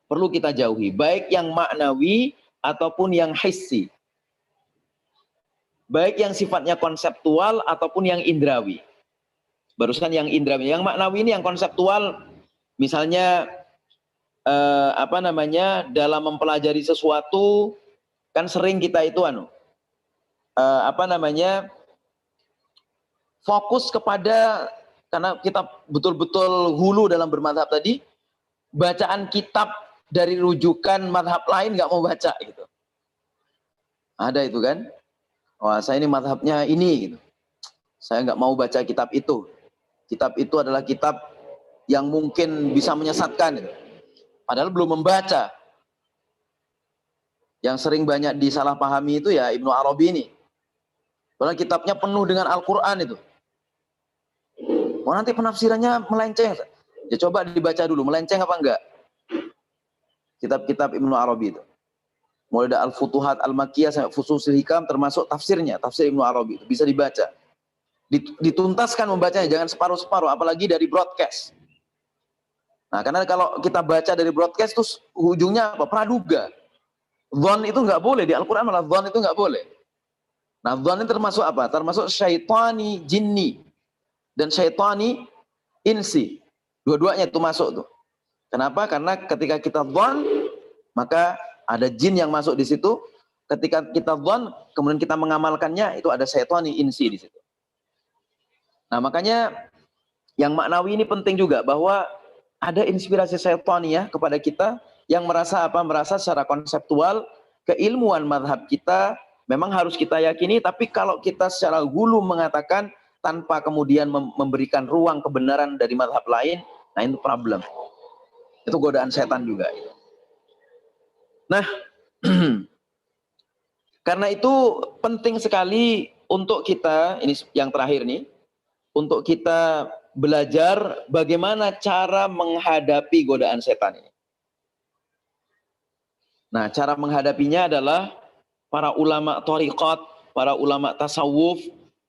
Perlu kita jauhi, baik yang maknawi ataupun yang hissi. Baik yang sifatnya konseptual ataupun yang indrawi. Barusan yang indrawi, yang maknawi ini yang konseptual, misalnya dalam mempelajari sesuatu kan sering kita itu fokus kepada, karena kita betul-betul hulu dalam bermadzhab tadi, bacaan kitab dari rujukan mazhab lain nggak mau baca gitu. Ada itu kan? Wah, saya ini mazhabnya ini gitu. Saya nggak mau baca kitab itu. Kitab itu adalah kitab yang mungkin bisa menyesatkan. Padahal belum membaca. Yang sering banyak disalahpahami itu ya Ibnu Arabi ini. Padahal kitabnya penuh dengan Al-Quran itu. Oh, nanti penafsirannya melenceng. Ya coba dibaca dulu, melenceng apa enggak? Kitab-kitab Ibnu Arabi itu. Mulai dari Al-Futuhat Al-Makkiyah sampai Fususul Hikam termasuk tafsirnya, tafsir Ibnu Arabi itu bisa dibaca. Dituntaskan membacanya, jangan separuh-separuh, apalagi dari broadcast. Nah, karena kalau kita baca dari broadcast terus ujungnya apa? Praduga. Dhon itu nggak boleh, di Al-Quran malah dhon itu nggak boleh. Nah, dhon ini termasuk apa? Termasuk syaitani jinni dan syaitani insi. Dua-duanya itu masuk tuh. Kenapa? Karena ketika kita dhon, maka ada jin yang masuk di situ. Ketika kita dhon, kemudian kita mengamalkannya, itu ada syaitani insi di situ. Nah, makanya yang maknawi ini penting juga, bahwa ada inspirasi syaitani ya kepada kita yang merasa apa? Merasa secara konseptual keilmuan mazhab kita memang harus kita yakini, tapi kalau kita secara gulu mengatakan tanpa kemudian memberikan ruang kebenaran dari mazhab lain, nah itu problem. Itu godaan setan juga. Nah, karena itu penting sekali untuk kita, ini yang terakhir nih, untuk kita belajar bagaimana cara menghadapi godaan setan ini. Nah, cara menghadapinya adalah para ulama thariqat, para ulama tasawuf,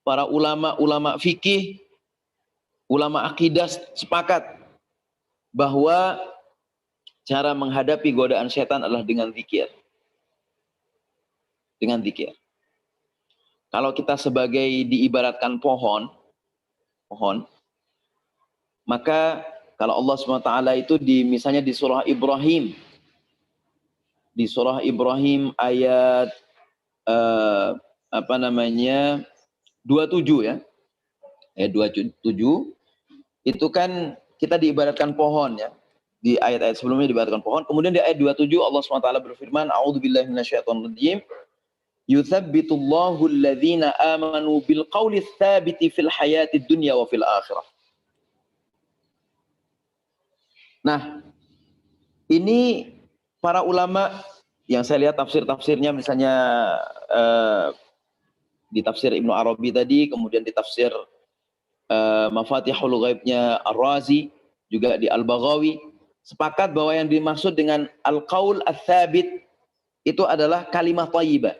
para ulama fikih, ulama akidah sepakat bahwa cara menghadapi godaan setan adalah dengan zikir. Dengan zikir. Kalau kita sebagai diibaratkan pohon, maka kalau Allah SWT itu misalnya di surah Ibrahim, ayat 27 ya. Ayat 27 itu kan kita diibaratkan pohon ya. Di ayat-ayat sebelumnya diibaratkan pohon. Kemudian di ayat 27 Allah SWT berfirman, A'udzubillahi minasyaitonirrajim. Yuthabbitullahu alladhina amanu bil qawli tsabiti fil hayatid dunya wa fil akhirah. Nah, ini para ulama yang saya lihat tafsir-tafsirnya misalnya di tafsir Ibnu Arabi tadi, kemudian di tafsir Mafatihul Ghaibnya Ar-Razi, juga di Al-Baghawi, sepakat bahwa yang dimaksud dengan al-qaul ats-tsabit itu adalah kalimat thayyibah.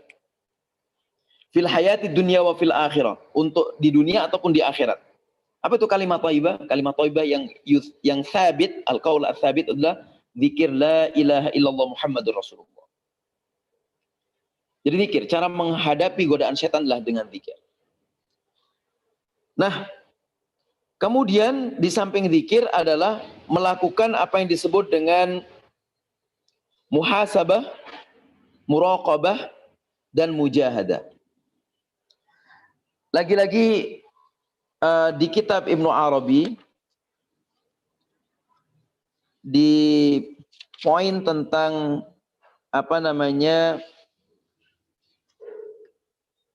Fil hayati dunya wa fil akhirah, untuk di dunia ataupun di akhirat. Apa itu kalimat thayyibah? Kalimat thayyibah yang tsabit, al-qaul ats-tsabit adalah zikir la ilaha illallah Muhammadur Rasulullah. Jadi zikir, cara menghadapi godaan setan adalah dengan zikir. Nah, kemudian di samping zikir adalah melakukan apa yang disebut dengan muhasabah, muraqabah, dan mujahadah. Lagi-lagi di kitab Ibnu Arabi, di poin tentang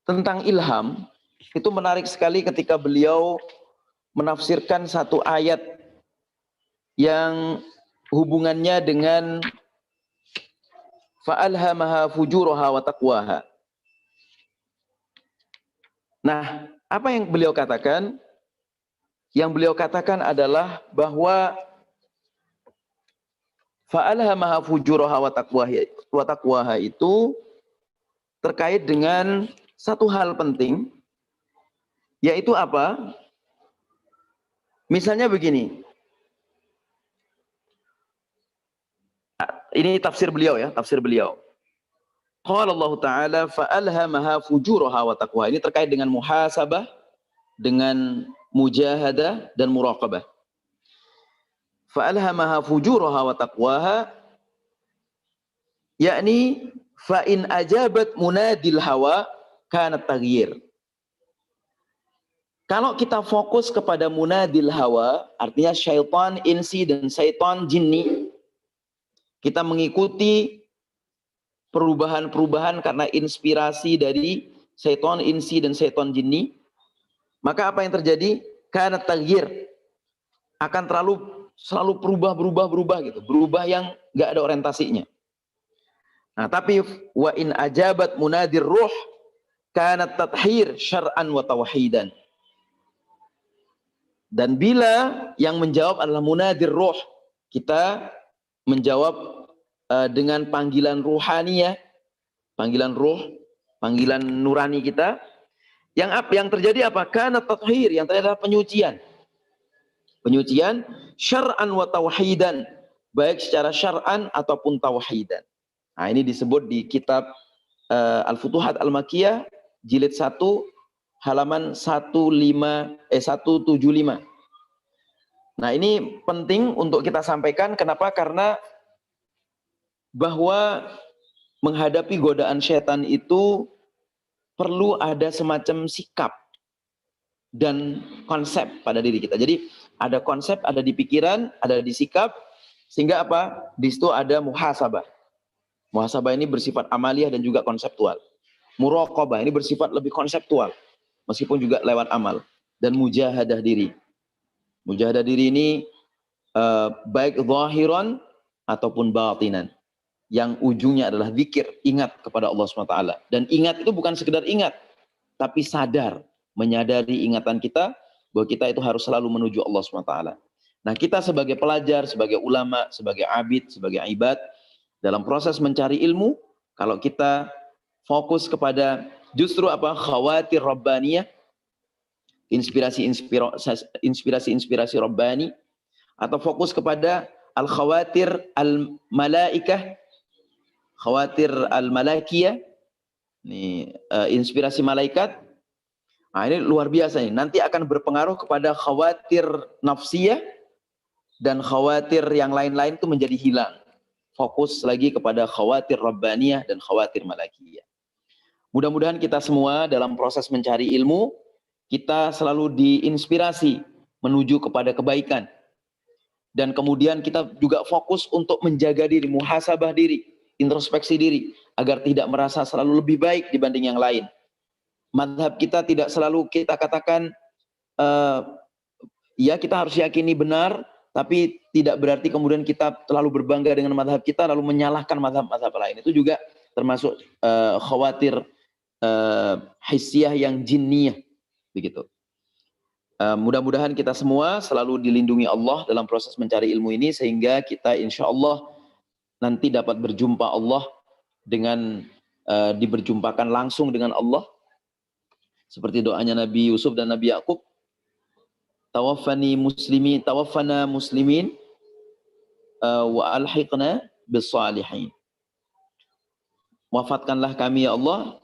tentang ilham, itu menarik sekali ketika beliau menafsirkan satu ayat yang hubungannya dengan fa'alhamaha fujuraha wa taqwaha. Nah, apa yang beliau katakan? Yang beliau katakan adalah bahwa fa'alhamaha fujuraha wa taqwaha itu terkait dengan satu hal penting, yaitu apa? Misalnya begini. Ini tafsir beliau ya, tafsir beliau. Qala Allah Ta'ala fa'alhamaha fujuraha wa taqwaha. Ini terkait dengan muhasabah, dengan mujahadah dan muraqabah. Fa'alhamaha fujuraha wa taqwaha, yakni fa in ajabat munadil hawa kanat taghyir. Kalau kita fokus kepada munadil hawa, artinya syaitan insi dan syaitan jinni, kita mengikuti perubahan-perubahan karena inspirasi dari syaitan insi dan syaitan jinni, maka apa yang terjadi? Kanat taghyir, akan terlalu selalu berubah gitu, berubah yang nggak ada orientasinya. Nah, tapi wa in ajabat munadir ruh kanat tathir syar'an wa tauhidan. Dan bila yang menjawab adalah munadir ruh, kita menjawab dengan panggilan ruhaniyah, panggilan ruh, panggilan nurani kita. Yang terjadi apa? Kanat tathir, yang terjadi adalah penyucian. Penyucian syar'an wa tauhidan, baik secara syar'an ataupun tauhidan. Nah, ini disebut di kitab Al-Futuhat Al-Makkiyah jilid 1 halaman 175. Nah, ini penting untuk kita sampaikan. Kenapa? Karena bahwa menghadapi godaan setan itu perlu ada semacam sikap dan konsep pada diri kita. Jadi ada konsep, ada di pikiran, ada di sikap, sehingga apa? Di situ ada muhasabah. Muhasabah ini bersifat amaliyah dan juga konseptual. Muraqabah ini bersifat lebih konseptual, meskipun juga lewat amal. Dan mujahadah diri. Mujahadah diri ini baik zahiran ataupun batinan. Yang ujungnya adalah zikir, ingat kepada Allah SWT. Dan ingat itu bukan sekedar ingat, tapi sadar, menyadari ingatan kita, bahwa kita itu harus selalu menuju Allah SWT. Nah, kita sebagai pelajar, sebagai ulama, sebagai abid, sebagai ibad, dalam proses mencari ilmu, kalau kita fokus kepada justru apa? Khawatir Rabbaniyah, inspirasi Rabbani, atau fokus kepada al-khawatir al-malaikah, khawatir al-malakiyah, ini inspirasi malaikat. Nah, ini luar biasa nih. Nanti akan berpengaruh kepada khawatir nafsiyah, dan khawatir yang lain-lain itu menjadi hilang. Fokus lagi kepada khawatir rabbaniyah dan khawatir malakiyah. Mudah-mudahan kita semua dalam proses mencari ilmu, kita selalu diinspirasi menuju kepada kebaikan. Dan kemudian kita juga fokus untuk menjaga diri, muhasabah diri, introspeksi diri, agar tidak merasa selalu lebih baik dibanding yang lain. Madhab kita tidak selalu kita katakan, ya kita harus yakini benar, tapi tidak berarti kemudian kita terlalu berbangga dengan madhab kita, lalu menyalahkan madhab-madhab lain. Itu juga termasuk khawatir hissiyah yang jinniyah. Begitu. Mudah-mudahan kita semua selalu dilindungi Allah dalam proses mencari ilmu ini, sehingga kita insya Allah nanti dapat berjumpa Allah dengan diberjumpakan langsung dengan Allah. Seperti doanya Nabi Yusuf dan Nabi Yakub, tawaffana muslimin wa alhiqna bis-salihin. Wafatkanlah kami ya Allah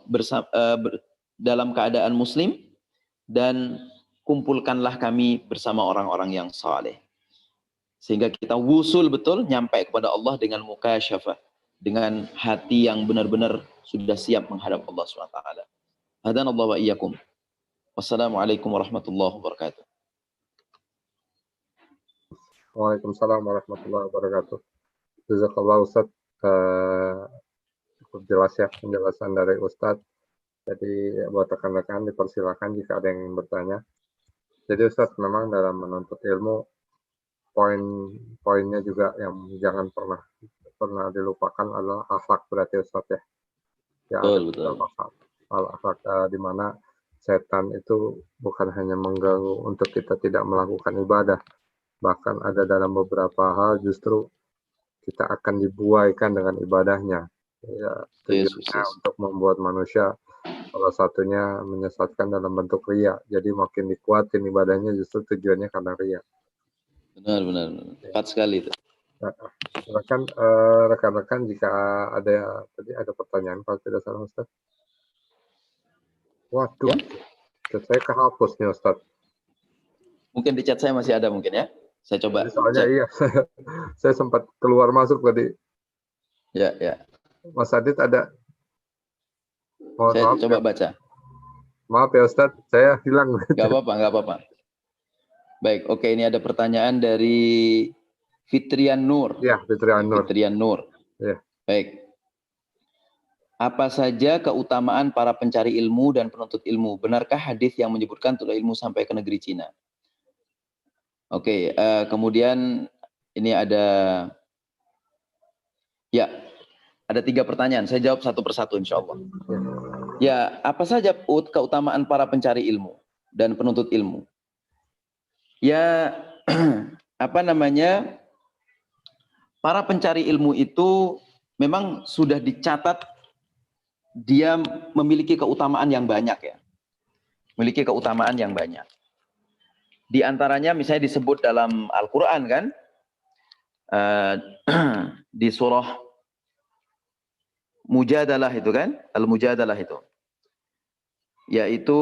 dalam keadaan muslim, dan kumpulkanlah kami bersama orang-orang yang saleh. Sehingga kita wusul betul, nyampe kepada Allah dengan mukasyafah, dengan hati yang benar-benar sudah siap menghadap Allah SWT. Hadanallahu wa iyyakum. Wassalamualaikum warahmatullahi wabarakatuh. Waalaikumsalam warahmatullahi wabarakatuh. Jazakallah Ustaz. Cukup jelas ya penjelasan dari Ustaz. Jadi buat rekan-rekan dipersilakan jika ada yang bertanya. Jadi Ustaz, memang dalam menuntut ilmu, poin-poinnya juga yang jangan pernah dilupakan adalah akhlak, berarti Ustaz ya. Ya, betul. Akhlak di mana setan itu bukan hanya mengganggu untuk kita tidak melakukan ibadah, bahkan ada dalam beberapa hal justru kita akan dibuaikan dengan ibadahnya. Ya, tujuannya untuk membuat manusia salah satunya menyesatkan dalam bentuk riya. Jadi makin dikuatin ibadahnya justru tujuannya karena riya. Benar. Tepat sekali itu. Rekan-rekan jika ada pertanyaan kalau tidak salah Ustaz. Waduh, ya? Chat saya kehapus nih Ustaz. Mungkin di chat saya masih ada mungkin ya. Saya coba. Soalnya iya, saya sempat keluar masuk tadi. Ya. Mas Adit ada. Saya coba baca. Maaf ya Ustaz, saya hilang. Gak apa-apa. Baik, oke, ini ada pertanyaan dari Fitrian Nur. Ya, Fitrian Nur. Ya. Baik. Apa saja keutamaan para pencari ilmu dan penuntut ilmu? Benarkah hadis yang menyebutkan tulah ilmu sampai ke negeri Cina? Oke, kemudian Ini ada 3 pertanyaan. Saya jawab satu persatu insya Allah. Ya, apa saja keutamaan para pencari ilmu dan penuntut ilmu? Ya, para pencari ilmu itu memang sudah dicatat dia memiliki keutamaan yang banyak ya. Memiliki keutamaan yang banyak. Di antaranya misalnya disebut dalam Al-Quran kan, di surah Mujadalah itu kan, Al-Mujadalah itu. Yaitu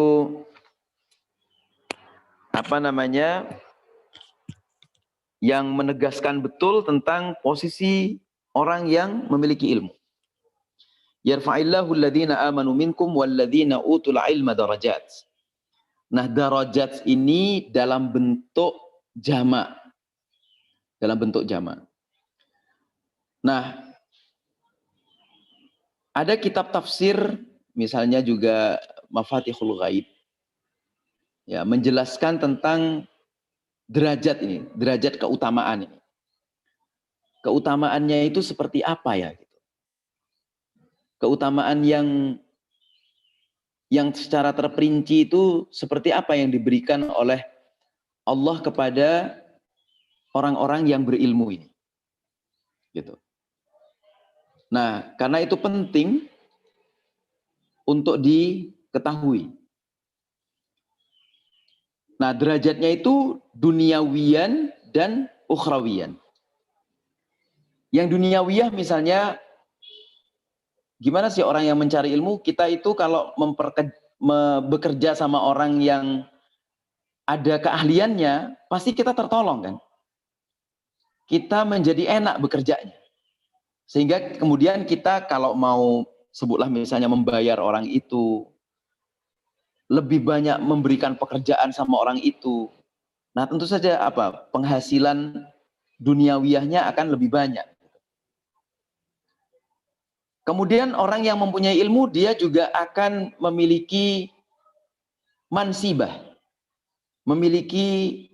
yang menegaskan betul tentang posisi orang yang memiliki ilmu. Yarfa'illahu alladhina amanu minkum walladhina utul ilma darajat. Nah, darajat ini dalam bentuk jamak. Dalam bentuk jamak. Nah, ada kitab tafsir, misalnya juga Mafatihul Ghaib, ya, menjelaskan tentang derajat ini, derajat keutamaan ini. Keutamaannya itu seperti apa ya? Keutamaan yang secara terperinci itu seperti apa yang diberikan oleh Allah kepada orang-orang yang berilmu ini. Gitu. Nah, karena itu penting untuk diketahui. Nah, derajatnya itu duniawiyan dan ukhrawiyan. Yang duniawiyah misalnya, gimana sih orang yang mencari ilmu? Kita itu kalau bekerja sama orang yang ada keahliannya, pasti kita tertolong kan? Kita menjadi enak bekerjanya. Sehingga kemudian kita kalau mau sebutlah misalnya membayar orang itu, lebih banyak memberikan pekerjaan sama orang itu. Nah, tentu saja penghasilan duniawiyahnya akan lebih banyak. Kemudian orang yang mempunyai ilmu, dia juga akan memiliki mansibah, memiliki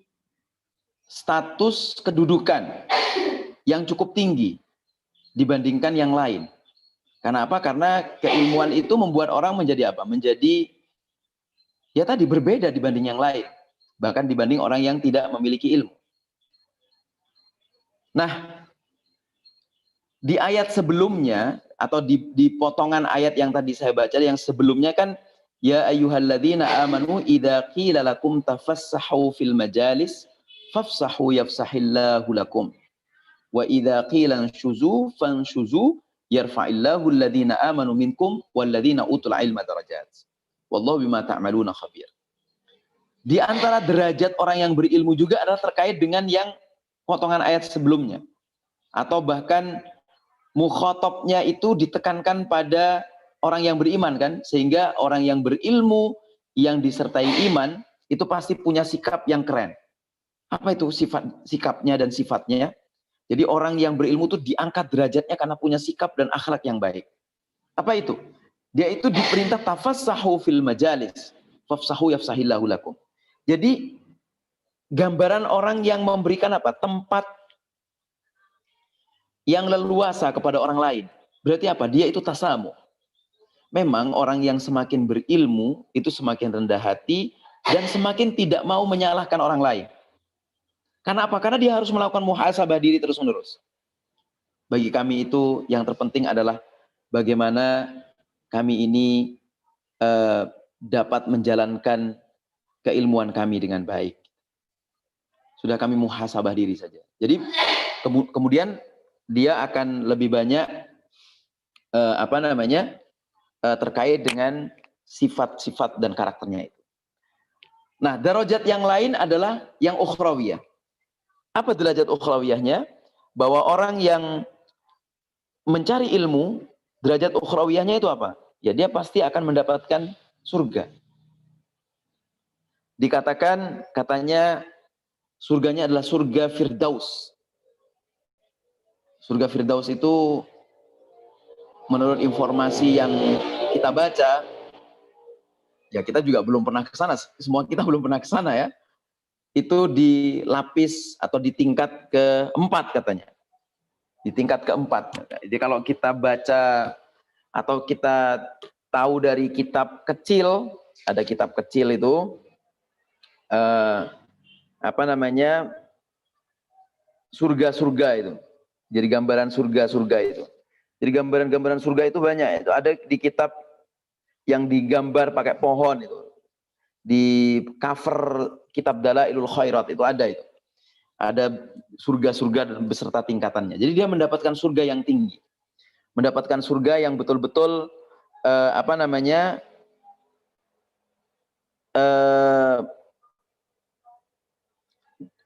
status kedudukan yang cukup tinggi dibandingkan yang lain. Karena apa? Karena keilmuan itu membuat orang menjadi apa? Menjadi ya tadi berbeda dibanding yang lain. Bahkan dibanding orang yang tidak memiliki ilmu. Nah, di ayat sebelumnya atau di potongan ayat yang tadi saya baca yang sebelumnya kan, ya ayyuhalladzina amanu idza qila lakum tafassahu fil majalis fafsahu yafsahillahu lakum wa idza qila anshuzu fanshuzu yarfa'illahu alladhina amanu minkum walladzina utul ilma darajat wallahu bima ta'maluna khabir. Di antara derajat orang yang berilmu juga adalah terkait dengan yang potongan ayat sebelumnya, atau bahkan mukhatabnya itu ditekankan pada orang yang beriman kan, sehingga orang yang berilmu yang disertai iman itu pasti punya sikap yang keren. Apa itu sikapnya dan sifatnya? Jadi orang yang berilmu itu diangkat derajatnya karena punya sikap dan akhlak yang baik. Apa itu? Dia itu diperintah tafassahu fil majalis fafsahu yafsahillahu lakum. Jadi gambaran orang yang memberikan tempat yang leluasa kepada orang lain. Berarti apa? Dia itu tasamu. Memang orang yang semakin berilmu itu semakin rendah hati dan semakin tidak mau menyalahkan orang lain. Karena apa? Karena dia harus melakukan muhasabah diri terus-menerus. Bagi kami itu yang terpenting adalah bagaimana kami ini dapat menjalankan keilmuan kami dengan baik. Sudah kami muhasabah diri saja. Jadi kemudian dia akan lebih banyak terkait dengan sifat-sifat dan karakternya itu. Nah, darajat yang lain adalah yang ukhrawiyah. Apa derajat ukhrawiyahnya? Bahwa orang yang mencari ilmu, derajat ukhrawiyahnya itu apa? Ya, dia pasti akan mendapatkan surga. Dikatakan, katanya surganya adalah surga Firdaus. Surga Firdaus itu menurut informasi yang kita baca, ya kita juga belum pernah ke sana. Semua kita belum pernah ke sana ya. itu di lapis atau di tingkat keempat katanya. Di tingkat keempat. Jadi kalau kita baca atau kita tahu dari kitab kecil, ada kitab kecil itu apa namanya, surga-surga itu. Jadi gambaran surga-surga itu. Jadi gambaran-gambaran surga itu banyak. Itu ada di kitab yang digambar pakai pohon itu. Di cover kitab Dalailul Khairat itu ada itu. Ada surga-surga dan beserta tingkatannya. Jadi dia mendapatkan surga yang tinggi. Mendapatkan surga yang betul-betul apa namanya,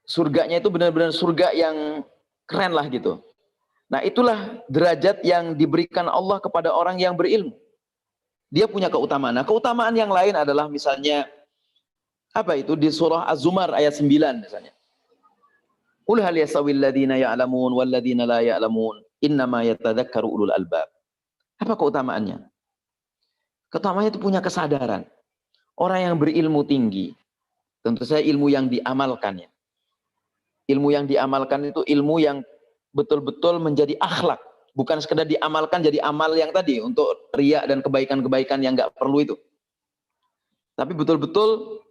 surganya itu benar-benar surga yang keren lah gitu. Nah, itulah derajat yang diberikan Allah kepada orang yang berilmu. Dia punya keutamaan. Nah, keutamaan yang lain adalah misalnya apa itu di surah Az-Zumar ayat 9 misalnya. Qul hal yastawil ladzina ya'lamun wal ladzina la ya'lamun innama yatadzakkaru ulul albab. Apa keutamaannya? Keutamaannya itu punya kesadaran. Orang yang berilmu tinggi, tentu saja ilmu yang diamalkan ya. Ilmu yang diamalkan itu ilmu yang betul-betul menjadi akhlak, bukan sekedar diamalkan jadi amal yang tadi untuk riya dan kebaikan-kebaikan yang nggak perlu itu. Tapi betul-betul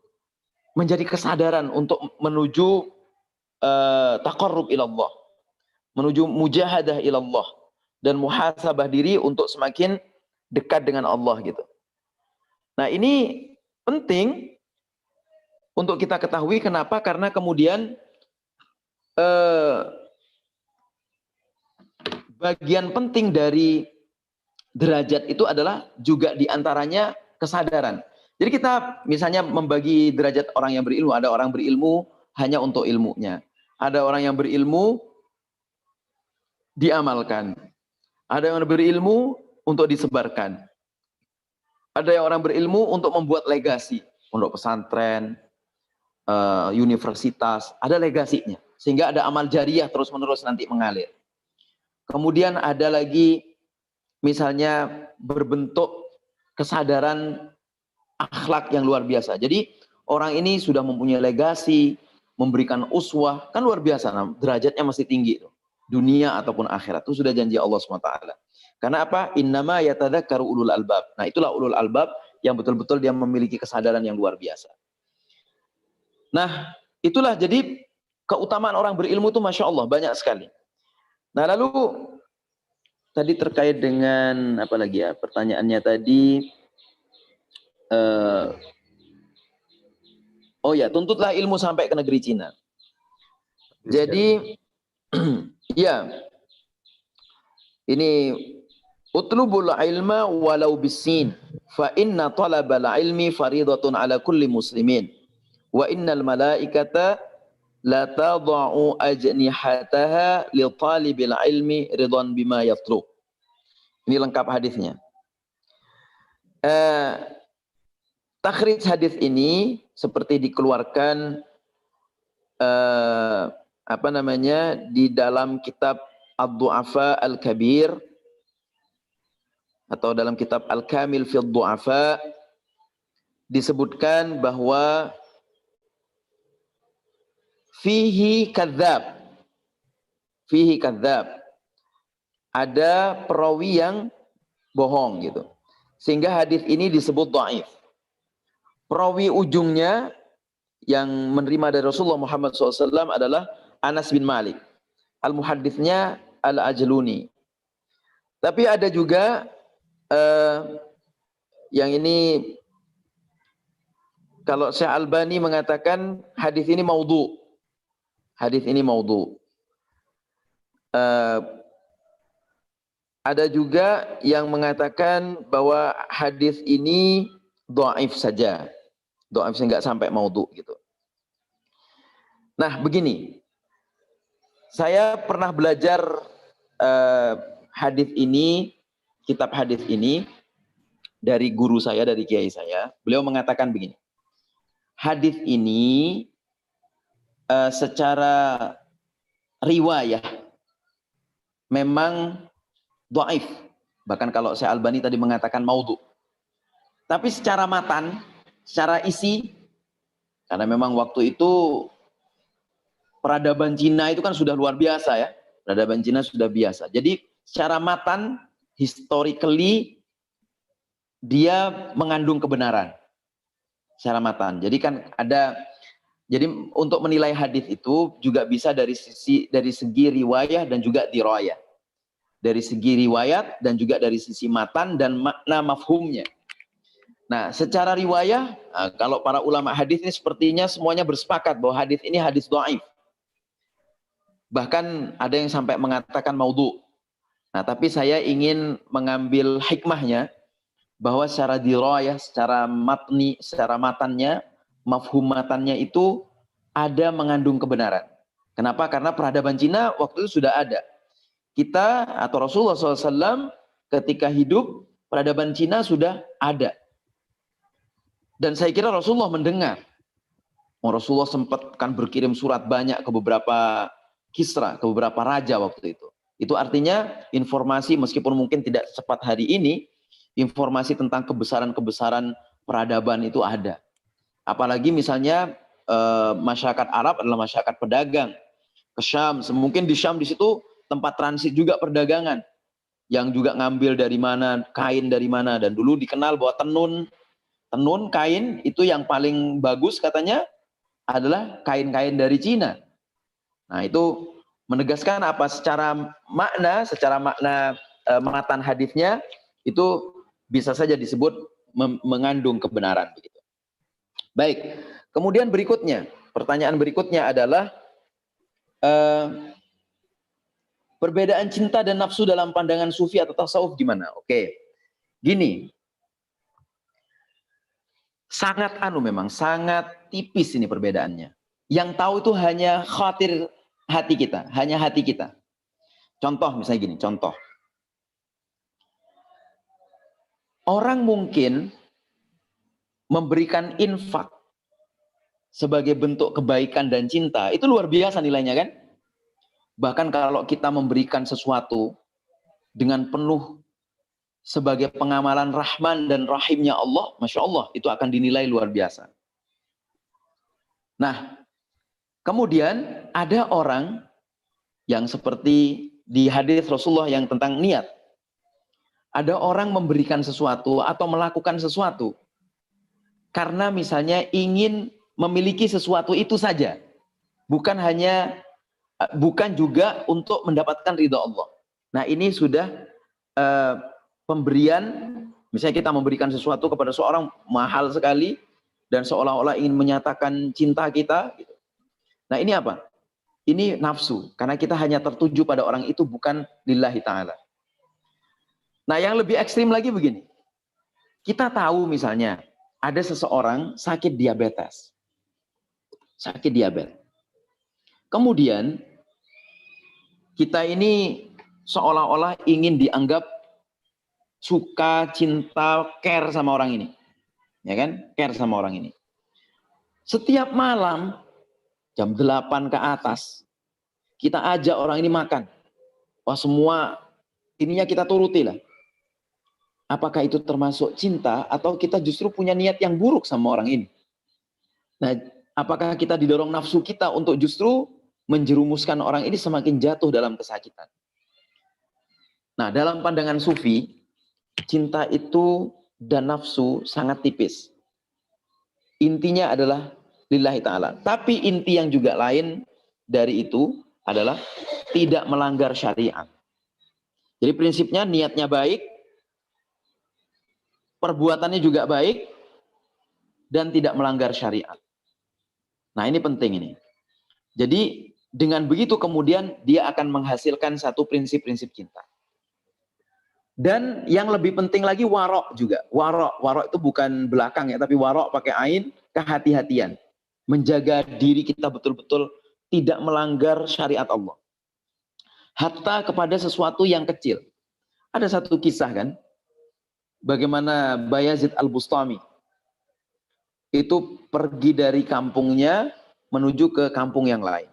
menjadi kesadaran untuk menuju taqarrub ilallah, menuju mujahadah ilallah dan muhasabah diri untuk semakin dekat dengan Allah gitu. Nah, ini penting untuk kita ketahui. Kenapa? Karena kemudian bagian penting dari derajat itu adalah juga diantaranya kesadaran. Jadi kita misalnya membagi derajat orang yang berilmu. Ada orang berilmu hanya untuk ilmunya. Ada orang yang berilmu diamalkan. Ada yang berilmu untuk disebarkan. Ada yang orang berilmu untuk membuat legasi. Untuk pesantren, universitas, ada legasinya. Sehingga ada amal jariah terus-menerus nanti mengalir. Kemudian ada lagi misalnya berbentuk kesadaran akhlak yang luar biasa. Jadi orang ini sudah mempunyai legasi, memberikan uswah, kan luar biasa. Nah, derajatnya masih tinggi. Dunia ataupun akhirat. Itu sudah janji Allah SWT. Karena apa? Innama yatadzakkaru ulul albab. Nah, itulah ulul albab yang betul-betul dia memiliki kesadaran yang luar biasa. Nah, itulah jadi keutamaan orang berilmu itu Masya Allah banyak sekali. Nah, lalu tadi terkait dengan apa lagi ya pertanyaannya tadi, oh ya, tuntutlah ilmu sampai ke negeri Cina. Jadi ya, ini utlubul ilma walau bisin fa inna talabal ilmi faridatun ala kulli muslimin wa innal malaikata la tada'u ajnihataha li talibil ilmi ridwan bima yatlub. Ini lengkap hadisnya. Takhrij hadis ini seperti dikeluarkan apa namanya di dalam kitab Ad-Du'afa Al-Kabir atau dalam kitab Al-Kamil fi Ad-Du'afa disebutkan bahwa fihi kadzab, ada perawi yang bohong gitu, sehingga hadis ini disebut dhaif. Perawi ujungnya yang menerima dari Rasulullah Muhammad SAW adalah Anas bin Malik, al-muhadditsnya al-Ajluni. Tapi ada juga yang ini kalau Syekh Albani mengatakan hadis ini maudhu. Hadis ini maudhu. Ada juga yang mengatakan bahwa hadis ini dhaif saja. Dhaif sehingga sampai maudhu gitu. Nah, begini. Saya pernah belajar hadis ini, kitab hadis ini dari guru saya, dari kiai saya. Beliau mengatakan begini. Hadis ini secara riwayah memang dhaif. Bahkan kalau Syekh Albani tadi mengatakan maudhu. Tapi secara matan, secara isi, karena memang waktu itu peradaban Cina itu kan sudah luar biasa ya. Peradaban Cina sudah biasa. Jadi secara matan, historically, dia mengandung kebenaran. Secara matan. Jadi kan ada, jadi untuk menilai hadis itu juga bisa dari segi riwayah dan juga dirayah. Dari segi riwayat dan juga dari sisi matan dan makna mafhumnya. Nah, secara riwayah, kalau para ulama hadis ini sepertinya semuanya bersepakat bahwa hadis ini hadis dhaif. Bahkan ada yang sampai mengatakan maudhu. Nah, tapi saya ingin mengambil hikmahnya bahwa secara dirayah, secara matni, secara matannya, mafhum matannya itu ada mengandung kebenaran. Kenapa? Karena peradaban Cina waktu itu sudah ada. Kita atau Rasulullah SAW ketika hidup, peradaban Cina sudah ada. Dan saya kira Rasulullah mendengar. Rasulullah sempat kan berkirim surat banyak ke beberapa Kisra, ke beberapa raja waktu itu. Itu artinya informasi meskipun mungkin tidak secepat hari ini, informasi tentang kebesaran-kebesaran peradaban itu ada. Apalagi misalnya masyarakat Arab adalah masyarakat pedagang. Ke Syam, mungkin di Syam di situ tempat transit juga perdagangan. Yang juga ngambil dari mana, kain dari mana. Dan dulu dikenal bahwa tenun kain itu yang paling bagus katanya adalah kain-kain dari Cina. Nah itu menegaskan apa secara makna matan hadisnya itu bisa saja disebut mengandung kebenaran begitu. Baik, kemudian berikutnya, pertanyaan berikutnya adalah perbedaan cinta dan nafsu dalam pandangan sufi atau tasawuf gimana? Oke. Gini. Memang sangat tipis ini perbedaannya. Yang tahu itu hanya khawatir hati kita, hanya hati kita. Contoh misalnya gini, contoh. Orang mungkin memberikan infak sebagai bentuk kebaikan dan cinta, itu luar biasa nilainya kan? Bahkan kalau kita memberikan sesuatu dengan penuh sebagai pengamalan Rahman dan Rahimnya Allah, Masya Allah, itu akan dinilai luar biasa. Nah, kemudian ada orang yang seperti di hadis Rasulullah yang tentang niat. Ada orang memberikan sesuatu atau melakukan sesuatu karena misalnya ingin memiliki sesuatu itu saja. Bukan juga untuk mendapatkan ridha Allah. Nah, ini sudah pemberian, misalnya kita memberikan sesuatu kepada seorang mahal sekali dan seolah-olah ingin menyatakan cinta kita. Nah ini apa? Ini nafsu, karena kita hanya tertuju pada orang itu bukan lillahi ta'ala. Nah yang lebih ekstrim lagi begini, kita tahu misalnya ada seseorang sakit diabetes. Kemudian kita ini seolah-olah ingin dianggap suka, cinta, care sama orang ini. Ya kan? Care sama orang ini. Setiap malam, jam 8 ke atas, kita ajak orang ini makan. Wah semua, ininya kita turuti lah. Apakah itu termasuk cinta, atau kita justru punya niat yang buruk sama orang ini? Nah, apakah kita didorong nafsu kita untuk justru menjerumuskan orang ini semakin jatuh dalam kesakitan? Nah, dalam pandangan sufi, cinta itu dan nafsu sangat tipis. Intinya adalah lillahi ta'ala. Tapi inti yang juga lain dari itu adalah tidak melanggar syariat. Jadi prinsipnya niatnya baik, perbuatannya juga baik, dan tidak melanggar syariat. Nah ini penting ini. Jadi dengan begitu kemudian dia akan menghasilkan satu prinsip-prinsip cinta. Dan yang lebih penting lagi warok juga. Warok itu bukan belakang ya, tapi warok pakai ain, kehati-hatian. Menjaga diri kita betul-betul tidak melanggar syariat Allah. Hatta kepada sesuatu yang kecil. Ada satu kisah kan, bagaimana Bayazid Al-Bustami itu pergi dari kampungnya menuju ke kampung yang lain.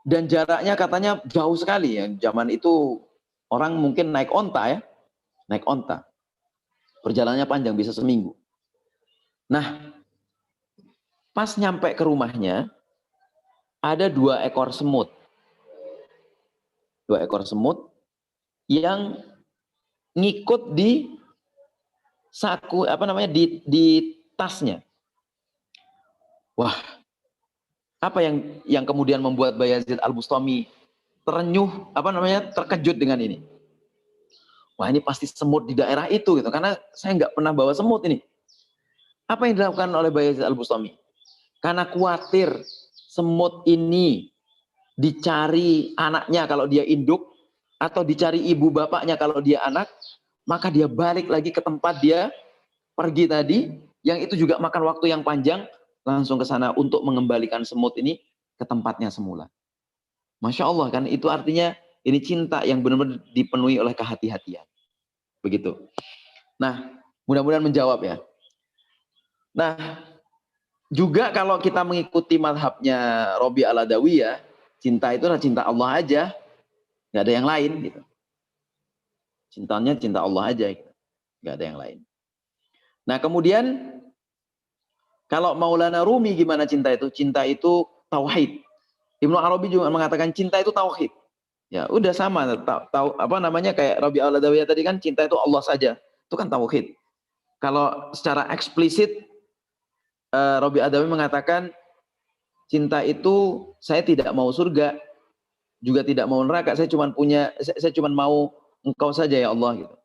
Dan jaraknya katanya jauh sekali ya. Zaman itu orang mungkin naik onta ya. Naik onta. Perjalanannya panjang, bisa seminggu. Nah, pas nyampe ke rumahnya, ada 2 ekor semut. 2 ekor semut yang ngikut di saku, di tasnya. Wah, apa yang kemudian membuat Bayazid Al-Bustami terkejut dengan ini? Wah, ini pasti semut di daerah itu gitu, karena saya nggak pernah bawa semut ini. Apa yang dilakukan oleh Bayazid Al-Bustami? Karena khawatir semut ini dicari anaknya kalau dia induk, atau dicari ibu bapaknya kalau dia anak, maka dia balik lagi ke tempat dia pergi tadi, yang itu juga makan waktu yang panjang, langsung ke sana untuk mengembalikan semut ini ke tempatnya semula. Masya Allah, kan itu artinya ini cinta yang benar-benar dipenuhi oleh kehati-hatian. Begitu. Nah, mudah-mudahan menjawab ya. Nah, juga kalau kita mengikuti mazhabnya Robi Al-Adawiyah, cinta itu adalah cinta Allah aja, nggak ada yang lain gitu. Cintanya cinta Allah aja, gitu. Nggak ada yang lain. Nah, kemudian kalau Maulana Rumi gimana cinta itu? Cinta itu tauhid. Ibnu Arabi juga mengatakan cinta itu tauhid. Ya, udah sama, kayak Robi Al-Adawiyah tadi kan, cinta itu Allah saja. Itu kan tauhid. Kalau secara eksplisit Robi Al-Adawiyah mengatakan cinta itu saya tidak mau surga, juga tidak mau neraka, saya cuma mau engkau saja ya Allah gitu.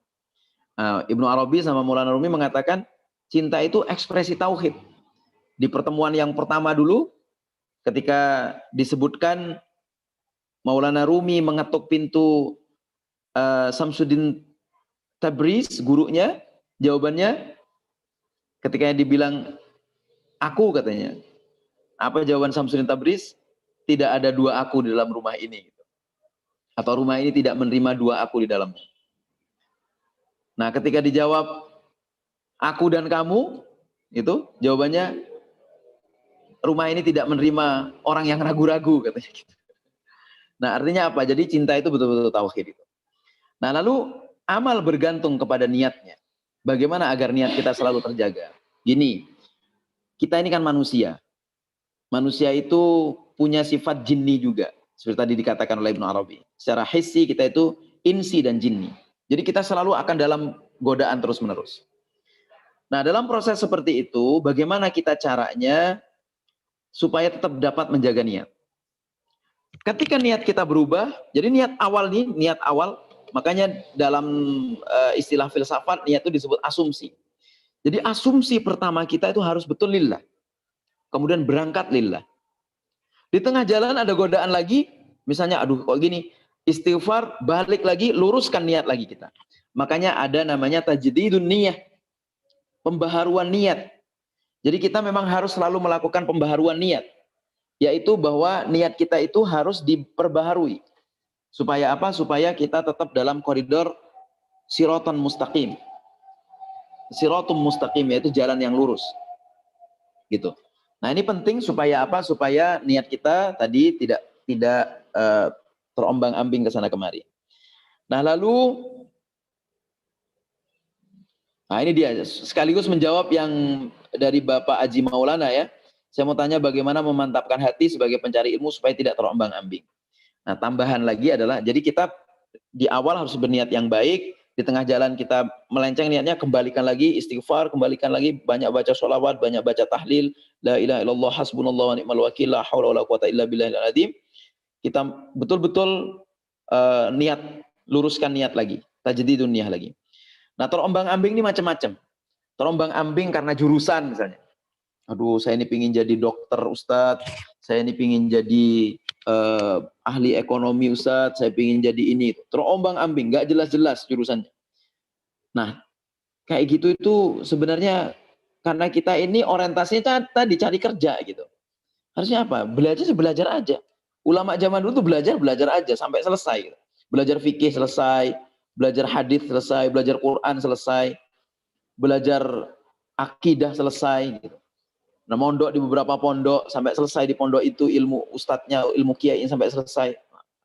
Ibnu Arabi sama Maulana Rumi mengatakan cinta itu ekspresi tauhid. Di pertemuan yang pertama dulu, ketika disebutkan Maulana Rumi mengetuk pintu Samsuddin Tabriz, gurunya, jawabannya ketika dibilang aku, katanya. Apa jawaban Samsuddin Tabriz? Tidak ada 2 aku di dalam rumah ini. Atau rumah ini tidak menerima 2 aku di dalamnya. Nah, ketika dijawab aku dan kamu, itu jawabannya rumah ini tidak menerima orang yang ragu-ragu, katanya gitu. Nah, artinya apa? Jadi cinta itu betul-betul tauhid itu. Nah, lalu amal bergantung kepada niatnya. Bagaimana agar niat kita selalu terjaga? Gini, kita ini kan manusia. Manusia itu punya sifat jinni juga. Seperti tadi dikatakan oleh Ibnu Arabi. Secara hissi kita itu insi dan jinni. Jadi kita selalu akan dalam godaan terus-menerus. Nah, dalam proses seperti itu, bagaimana kita caranya supaya tetap dapat menjaga niat? Ketika niat kita berubah, jadi niat awal, makanya dalam istilah filsafat, niat itu disebut asumsi. Jadi asumsi pertama kita itu harus betul lillah. Kemudian berangkat lillah. Di tengah jalan ada godaan lagi, misalnya aduh kok gini, istighfar, balik lagi, luruskan niat lagi kita. Makanya ada namanya tajdidun niyah, pembaharuan niat. Jadi kita memang harus selalu melakukan pembaharuan niat, yaitu bahwa niat kita itu harus diperbaharui. Supaya apa? Supaya kita tetap dalam koridor siratan mustaqim. Siratum mustaqim, yaitu jalan yang lurus. Gitu. Nah, ini penting supaya apa? Supaya niat kita tadi tidak terombang-ambing ke sana kemari. Nah, lalu ini dia sekaligus menjawab yang dari Bapak Haji Maulana ya. Saya mau tanya bagaimana memantapkan hati sebagai pencari ilmu supaya tidak terombang-ambing. Nah, tambahan lagi adalah jadi kita di awal harus berniat yang baik, di tengah jalan kita melenceng niatnya, kembalikan lagi istighfar, kembalikan lagi banyak baca sholawat, banyak baca tahlil, la ilaha illallah hasbunallah wa ni'mal wakil, la haula wala quwata illa billahil azim. Kita betul-betul niat, luruskan niat lagi, tajdidun niyah lagi. Nah, terombang-ambing ini macam-macam. Terombang-ambing karena jurusan misalnya. Aduh, saya ini pingin jadi dokter Ustadz, saya ini pingin jadi ahli ekonomi Ustadz, saya pingin jadi ini. Terombang-ambing, nggak jelas-jelas jurusannya. Nah, kayak gitu itu sebenarnya karena kita ini orientasinya tadi cari kerja gitu. Harusnya apa? Belajar aja. Ulama zaman dulu tuh belajar aja sampai selesai. Gitu. Belajar fikih selesai, belajar hadis selesai, belajar Quran selesai, belajar akidah selesai. Gitu. Nah, mondok di beberapa pondok sampai selesai di pondok itu ilmu ustadznya, ilmu kiai sampai selesai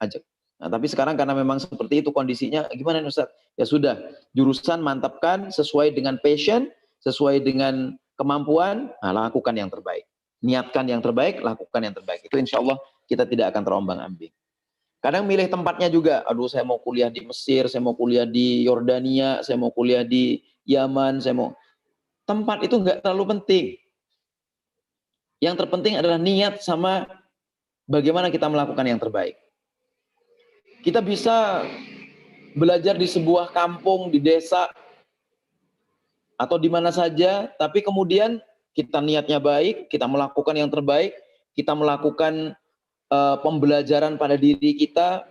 aja. Nah, tapi sekarang karena memang seperti itu kondisinya, gimana Ustadz? Ya sudah, jurusan mantapkan sesuai dengan passion, sesuai dengan kemampuan, nah, lakukan yang terbaik. Niatkan yang terbaik, lakukan yang terbaik. Itu insya Allah kita tidak akan terombang-ambing. Kadang milih tempatnya juga, aduh saya mau kuliah di Mesir, saya mau kuliah di Yordania, saya mau kuliah di Yaman, tempat itu nggak terlalu penting. Yang terpenting adalah niat sama bagaimana kita melakukan yang terbaik. Kita bisa belajar di sebuah kampung, di desa, atau di mana saja, tapi kemudian kita niatnya baik, kita melakukan yang terbaik, kita melakukan pembelajaran pada diri kita,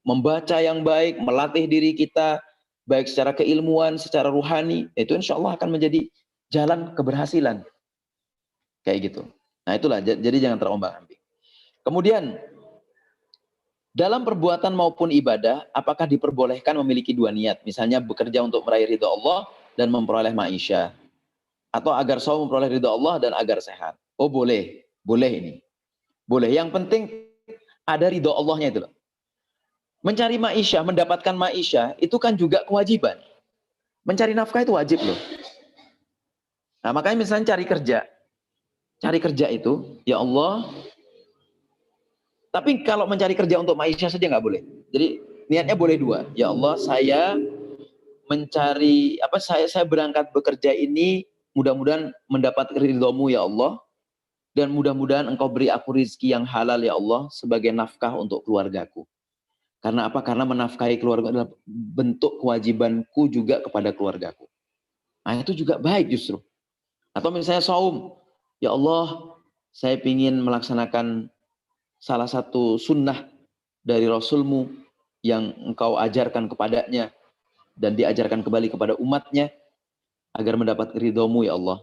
membaca yang baik, melatih diri kita, baik secara keilmuan, secara ruhani, itu insya Allah akan menjadi jalan keberhasilan. Kayak gitu. Nah itulah, jadi jangan terombang-ambing. Kemudian, dalam perbuatan maupun ibadah, apakah diperbolehkan memiliki dua niat? Misalnya bekerja untuk meraih ridha Allah dan memperoleh ma'isyah. Atau agar saum memperoleh ridha Allah dan agar sehat. Oh boleh, boleh ini. Boleh, yang penting ada ridha Allahnya itu loh. Mencari ma'isyah, mendapatkan ma'isyah, itu kan juga kewajiban. Mencari nafkah itu wajib loh. Nah makanya misalnya cari kerja. Cari kerja itu, ya Allah. Tapi kalau mencari kerja untuk ma'isyah saja nggak boleh. Jadi niatnya boleh dua. Ya Allah, saya mencari, saya berangkat bekerja ini, mudah-mudahan mendapat ridho-Mu ya Allah, dan mudah-mudahan Engkau beri aku rizki yang halal ya Allah sebagai nafkah untuk keluargaku. Karena apa? Karena menafkahi keluarga adalah bentuk kewajibanku juga kepada keluargaku. Nah itu juga baik justru. Atau misalnya saum, ya Allah saya ingin melaksanakan salah satu sunnah dari Rasul-Mu yang Engkau ajarkan kepadanya dan diajarkan kembali kepada umatnya agar mendapat ridho-Mu ya Allah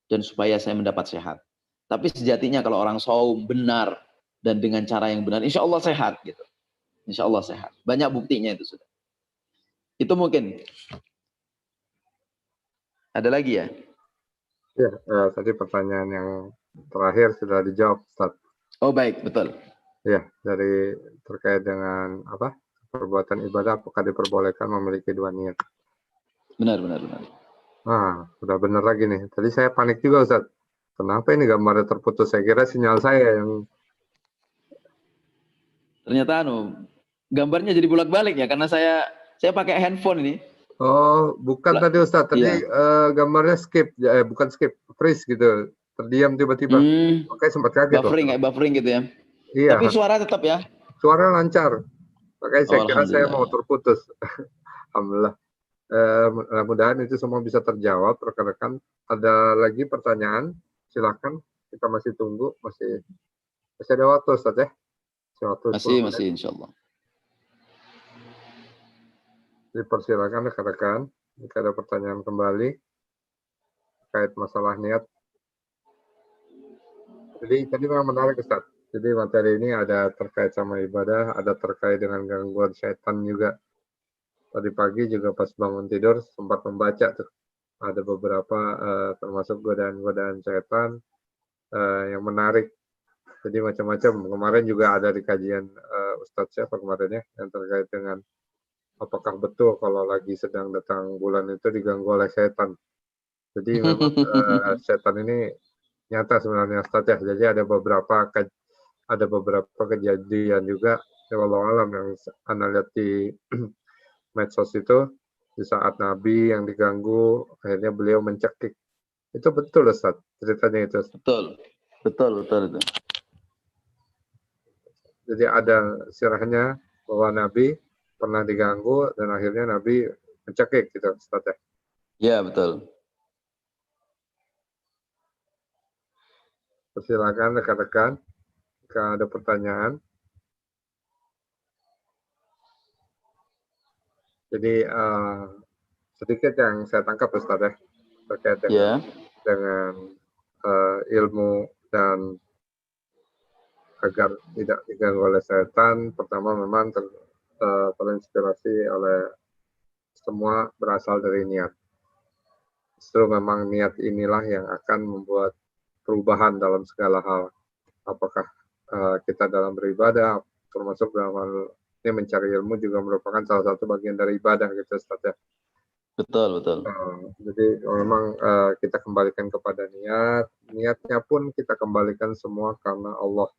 dan supaya saya mendapat sehat. Tapi sejatinya kalau orang saum benar dan dengan cara yang benar, insya Allah sehat gitu. Insya Allah sehat. Banyak buktinya itu sudah. Itu mungkin. Ada lagi ya? Ya, tadi pertanyaan yang terakhir sudah dijawab, Ustaz. Oh baik, betul. Ya, dari terkait dengan apa perbuatan ibadah apakah diperbolehkan memiliki dua niat? Benar. Nah, udah benar lagi nih. Tadi saya panik juga, Ustaz. Kenapa ini gambarnya terputus? Saya kira sinyal saya yang... Ternyata gambarnya jadi bolak-balik ya, karena saya pakai handphone ini. Oh, bukan tadi Ustaz. Tadi iya. gambarnya skip, bukan skip, freeze gitu. Terdiam tiba-tiba. Makanya sempat kaget. Kayak buffering gitu ya. Iya. Tapi suara tetap ya? Suara lancar. Makanya saya kira saya mau Alhamdulillah. terputus. Alhamdulillah. Mudah-mudahan itu semua bisa terjawab, rekan-rekan. Ada lagi pertanyaan? Silakan. Kita masih tunggu, masih ada waktu, Ustaz ya. Masih insya Allah. Dipersilakan rekan-rekan. Jika ada pertanyaan kembali terkait masalah niat. Jadi tadi memang menarik, Ustaz. Jadi materi ini ada terkait sama ibadah, ada terkait dengan gangguan setan juga. Tadi pagi juga pas bangun tidur sempat membaca tuh. Ada beberapa termasuk godaan-godaan setan yang menarik. Jadi macam-macam. Kemarin juga ada di kajian Ustadz siapa kemarin ya, yang terkait dengan apakah betul kalau lagi sedang datang bulan itu diganggu oleh setan. Jadi memang setan ini nyata sebenarnya Ustadz ya. Jadi ada beberapa kejadian juga, ya wallahu alam, yang Anda lihat di medsos itu, di saat Nabi yang diganggu, akhirnya beliau mencekik. Itu betul Ustaz, ceritanya itu. Betul itu. Jadi ada sirahnya bahwa Nabi pernah diganggu dan akhirnya Nabi mencekik gitu Ustaz ya. Ya betul. Silakan rekan-rekan jika ada pertanyaan. Jadi sedikit yang saya tangkap Ustaz ya, terkait dengan ilmu dan agar tidak diganggu oleh setan. Pertama memang terinspirasi oleh semua berasal dari niat. Justru memang niat inilah yang akan membuat perubahan dalam segala hal. Apakah kita dalam beribadah, termasuk dalam hal ini mencari ilmu juga merupakan salah satu bagian dari ibadah gitu Ustaz ya. Betul. Jadi memang kita kembalikan kepada niat. Niatnya pun kita kembalikan semua karena Allah.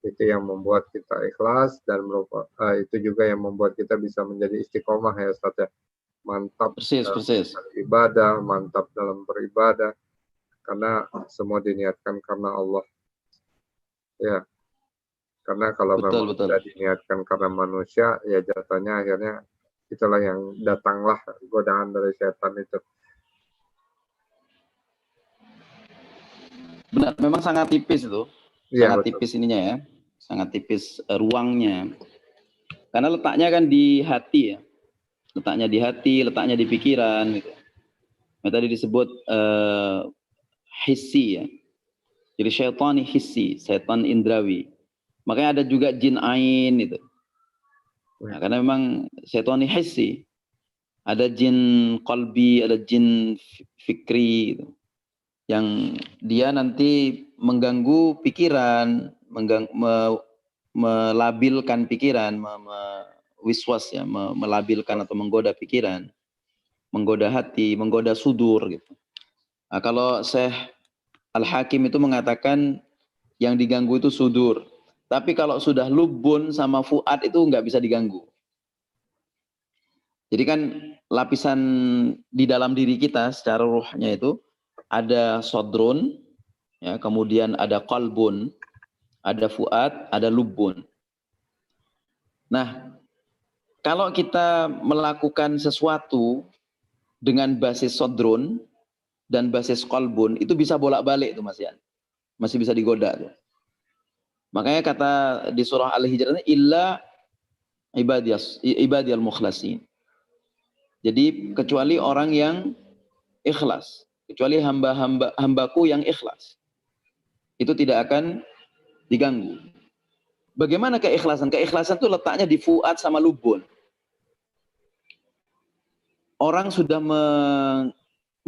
Itu yang membuat kita ikhlas dan itu juga yang membuat kita bisa menjadi istiqomah ya Ustaz ya. Mantap Persis. ibadah, mantap dalam beribadah, karena semua diniatkan karena Allah. Ya, karena kalau memang tidak diniatkan karena manusia, ya jatuhnya akhirnya itulah yang datanglah godaan dari setan itu. Benar, memang sangat tipis itu. Ya, sangat tipis ininya ya. Sangat tipis ruangnya. Karena letaknya kan di hati ya. Letaknya di hati, letaknya di pikiran gitu. Yang tadi disebut hissi ya. Jadi syaitani hissi, setan indrawi. Makanya ada juga jin ain itu. Nah, karena memang syaitani hissi. Ada jin qalbi, ada jin fikri gitu. Yang dia nanti mengganggu pikiran, melabilkan pikiran, wiswas ya, melabilkan atau menggoda pikiran, menggoda hati, menggoda sudur gitu. Nah, kalau Syekh Al-Hakim itu mengatakan yang diganggu itu sudur. Tapi kalau sudah lubun sama fuad itu nggak bisa diganggu. Jadi kan lapisan di dalam diri kita secara ruhnya itu ada sodrun, ya, kemudian ada qalbun, ada fuad, ada lubun. Nah, kalau kita melakukan sesuatu dengan basis sodrun dan basis qalbun, itu bisa bolak-balik tuh Mas Yan. Masih bisa digoda tuh. Makanya kata di surah Al-Hijr ini illa ibadiyal mukhlasin. Jadi kecuali orang yang ikhlas, kecuali hambaku yang ikhlas. Itu tidak akan diganggu. Bagaimana keikhlasan? Keikhlasan itu letaknya di fuad sama lubun. Orang sudah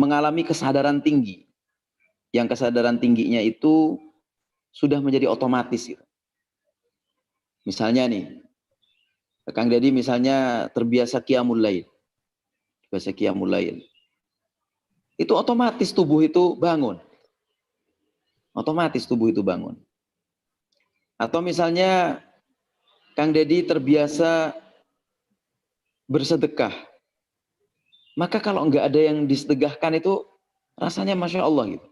mengalami kesadaran tinggi. Yang kesadaran tingginya itu sudah menjadi otomatis gitu. Misalnya nih, Kang Deddy misalnya terbiasa qiyamul lail. Biasa qiyamul lail. Itu otomatis tubuh itu bangun. Otomatis tubuh itu bangun. Atau misalnya Kang Deddy terbiasa bersedekah. Maka kalau enggak ada yang disedekahkan itu rasanya Masya Allah gitu.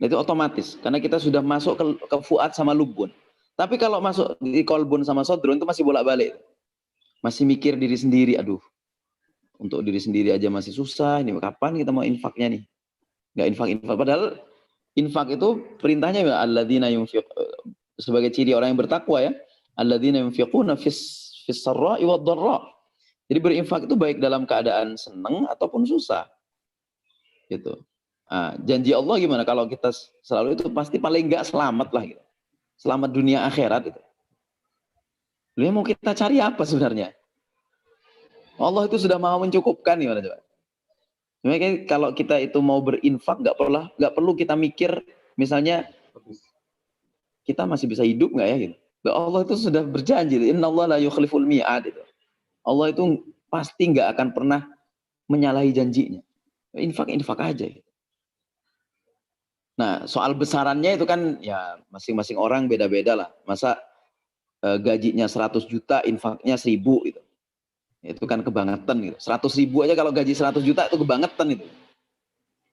Nah, itu otomatis. Karena kita sudah masuk ke fuad sama lubun. Tapi kalau masuk di kolbun sama sodrun itu masih bolak-balik. Masih mikir diri sendiri. Aduh, untuk diri sendiri aja masih susah. Ini kapan kita mau infaknya nih? Enggak infak-infak. Padahal infak itu perintahnya alladzina yunfiq, sebagai ciri orang yang bertakwa ya. Alladzina yunfiquna fis sarra'i wad dharra. Jadi berinfak itu baik dalam keadaan senang ataupun susah. Gitu. Nah, janji Allah gimana? Kalau kita selalu itu pasti paling enggak selamat lah gitu. Selamat dunia akhirat itu. Lalu mau kita cari apa sebenarnya? Allah itu sudah mau mencukupkan gimana coba? Sebenarnya kalau kita itu mau berinfak nggak perlu kita mikir misalnya kita masih bisa hidup nggak ya gitu. Allah itu sudah berjanji, innallaha la yukhliful mi'ad itu. Allah itu pasti nggak akan pernah menyalahi janjinya. Infak aja gitu. Nah, soal besarannya itu kan ya masing-masing orang beda-beda lah. Masa gajinya 100 juta, infaknya 1000 gitu. Itu kan kebangetan gitu. 100.000 aja kalau gaji 100 juta itu kebangetan itu.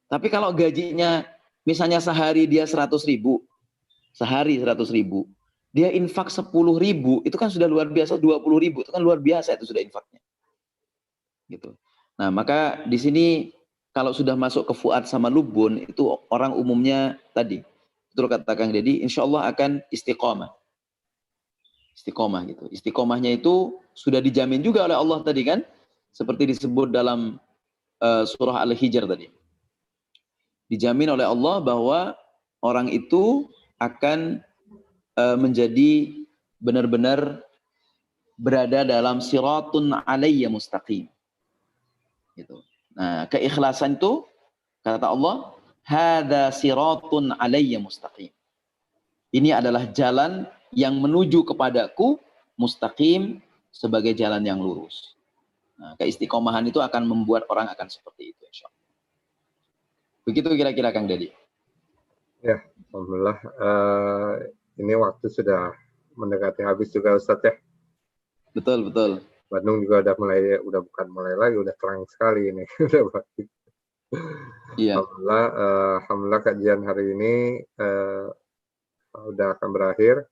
Tapi kalau gajinya misalnya sehari dia 100.000, sehari 100.000, dia infak 10.000, itu kan sudah luar biasa. 20.000 itu kan luar biasa itu sudah infaknya. Gitu. Nah, maka di sini kalau sudah masuk ke fuad sama lubun, itu orang umumnya tadi, betul kata Kang Deddy, insya Allah akan istiqomah. Istiqomah gitu. Istiqomahnya itu sudah dijamin juga oleh Allah tadi kan, seperti disebut dalam surah Al-Hijr tadi. Dijamin oleh Allah bahwa orang itu akan menjadi benar-benar berada dalam siratun alayya mustaqim. Gitu. Nah, keikhlasan itu kata Allah, hadza siratun alayya mustaqim. Ini adalah jalan yang menuju kepadaku mustaqim sebagai jalan yang lurus. Nah, keistiqomahan itu akan membuat orang akan seperti itu insyaallah. Begitu kira-kira Kang Deddy. Ya, alhamdulillah. ini waktu sudah mendekati habis juga Ustadz ya. Betul, betul. Bandung juga udah bukan mulai lagi, udah terang sekali ini. Udah pasti. Iya. Alhamdulillah kajian hari ini udah akan berakhir.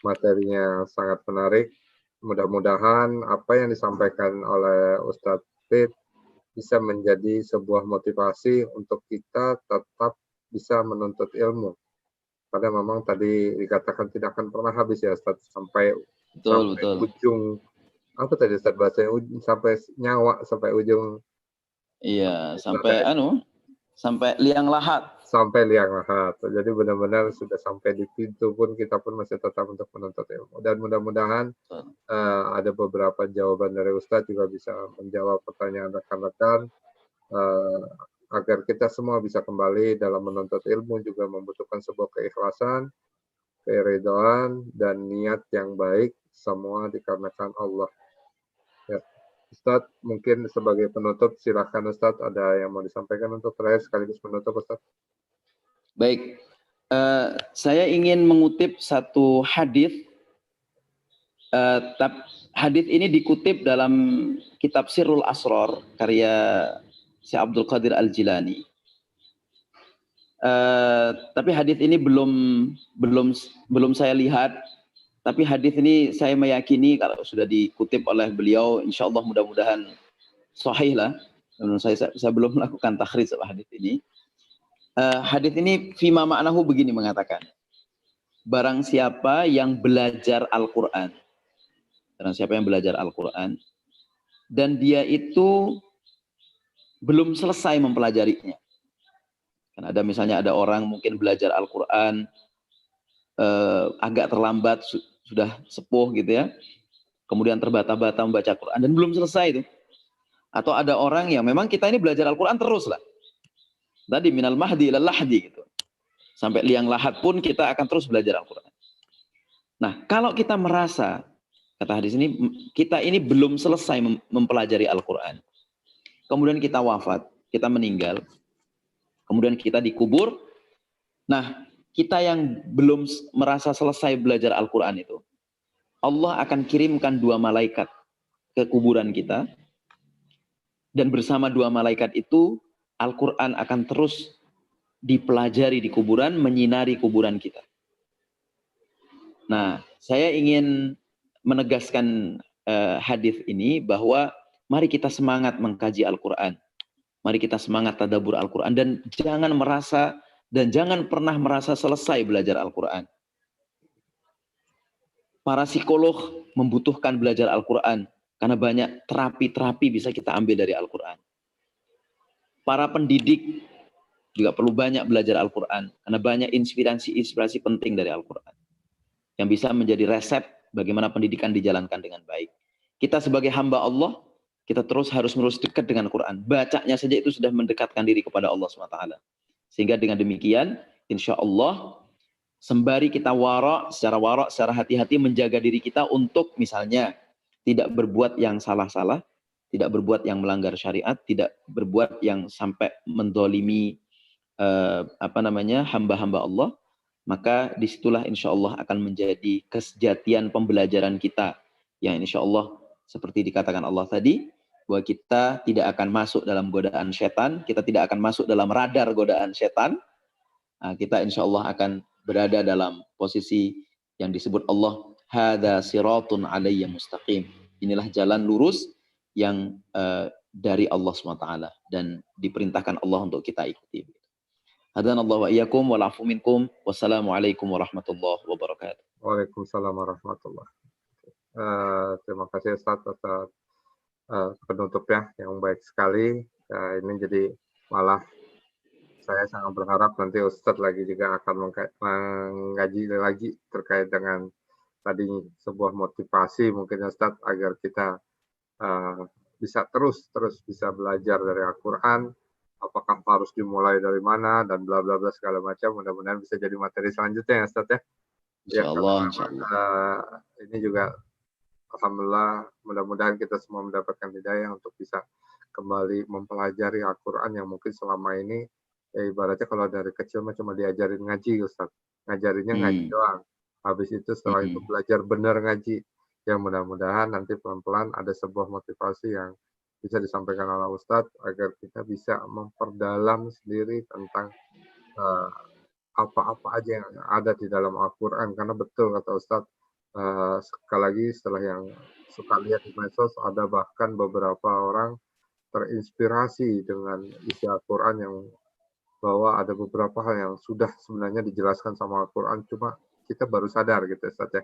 Materinya sangat menarik. Mudah-mudahan apa yang disampaikan oleh Ustadz Fit bisa menjadi sebuah motivasi untuk kita tetap bisa menuntut ilmu. Karena memang tadi dikatakan tidak akan pernah habis ya Ustadz, sampai Betul. ujung, apa tadi Ustadz bahasanya, sampai nyawa, sampai ujung. Iya, sampai liang lahat. Sampai liang lahat. Jadi benar-benar sudah sampai di pintu pun kita pun masih tetap untuk menuntut ilmu. Dan mudah-mudahan ada beberapa jawaban dari Ustadz juga bisa menjawab pertanyaan rekan-rekan. Agar kita semua bisa kembali dalam menuntut ilmu juga membutuhkan sebuah keikhlasan, keridhaan, dan niat yang baik, semua dikarenakan Allah. Ya. Ustadz, mungkin sebagai penutup, silakan Ustadz, ada yang mau disampaikan untuk terakhir sekaligus penutup Ustadz. Baik, saya ingin mengutip satu hadis. Hadis ini dikutip dalam kitab Sirrul Asrar karya Syekh Abdul Qadir Al-Jilani. Tapi hadis ini belum saya lihat. Tapi hadis ini saya meyakini kalau sudah dikutip oleh beliau, insya Allah mudah-mudahan sahih lah. Menurut saya belum melakukan takhrij hadis ini. Hadis ini fima ma'nahu begini mengatakan, barang siapa yang belajar Al-Quran, dan dia itu belum selesai mempelajarinya. Kan misalnya ada orang mungkin belajar Al-Quran agak terlambat, sudah sepuh gitu ya, kemudian terbata-bata membaca Al-Quran dan belum selesai itu. Atau ada orang yang memang kita ini belajar Al-Quran terus lah. Tadi minal mahdi ilal lahdi gitu. Sampai liang lahat pun kita akan terus belajar Al-Quran. Nah, kalau kita merasa, kata hadis ini, kita ini belum selesai mempelajari Al-Quran. Kemudian kita wafat, kita meninggal. Kemudian kita dikubur. Nah, kita yang belum merasa selesai belajar Al-Quran itu, Allah akan kirimkan 2 malaikat ke kuburan kita. Dan bersama 2 malaikat itu, Al-Quran akan terus dipelajari di kuburan, menyinari kuburan kita. Nah, saya ingin menegaskan hadis ini bahwa mari kita semangat mengkaji Al-Quran. Mari kita semangat tadabbur Al-Quran dan jangan pernah merasa selesai belajar Al-Quran. Para psikolog membutuhkan belajar Al-Quran karena banyak terapi-terapi bisa kita ambil dari Al-Quran. Para pendidik juga perlu banyak belajar Al-Quran karena banyak inspirasi penting dari Al-Quran yang bisa menjadi resep bagaimana pendidikan dijalankan dengan baik. Kita sebagai hamba Allah, kita terus harus dekat dengan Quran. Bacanya saja itu sudah mendekatkan diri kepada Allah SWT. Sehingga dengan demikian, insya Allah, sembari kita secara hati-hati menjaga diri kita untuk misalnya tidak berbuat yang salah-salah, tidak berbuat yang melanggar syariat, tidak berbuat yang sampai mendolimi hamba-hamba Allah, maka disitulah insya Allah akan menjadi kesejatian pembelajaran kita yang insya Allah seperti dikatakan Allah tadi, bahwa kita tidak akan masuk dalam godaan setan, kita tidak akan masuk dalam radar godaan setan. Nah, kita insya Allah akan berada dalam posisi yang disebut Allah, hadza siratun alayya mustaqim. Inilah jalan lurus yang dari Allah SWT dan diperintahkan Allah untuk kita ikuti. Hadanallahu wa iyyakum wa la'afu minkum. Wassalamualaikum warahmatullahi wabarakatuh. Waalaikumsalam warahmatullahi wabarakatuh. Terima kasih Ustaz atas penutupnya yang baik sekali. Ini jadi malah saya sangat berharap nanti Ustadz lagi juga akan mengkaji lagi terkait dengan tadi sebuah motivasi mungkin Ustadz agar kita bisa terus bisa belajar dari Al-Quran. Apakah harus dimulai dari mana dan bla bla bla segala macam. Mudah-mudahan bisa jadi materi selanjutnya ya Ustadz ya. Insyaallah. Ini juga alhamdulillah, mudah-mudahan kita semua mendapatkan hidayah untuk bisa kembali mempelajari Al-Quran yang mungkin selama ini ibaratnya kalau dari kecil cuma diajarin ngaji Ustaz. Ngajarinnya ngaji doang. Habis itu setelah itu belajar benar ngaji. Yang mudah-mudahan nanti pelan-pelan ada sebuah motivasi yang bisa disampaikan oleh Ustadz agar kita bisa memperdalam sendiri tentang apa-apa aja yang ada di dalam Al-Quran. Karena betul kata Ustadz, sekali lagi setelah yang suka lihat di medsos, ada bahkan beberapa orang terinspirasi dengan isi Al-Quran yang bahwa ada beberapa hal yang sudah sebenarnya dijelaskan sama Al-Quran, cuma kita baru sadar gitu Ustaz ya,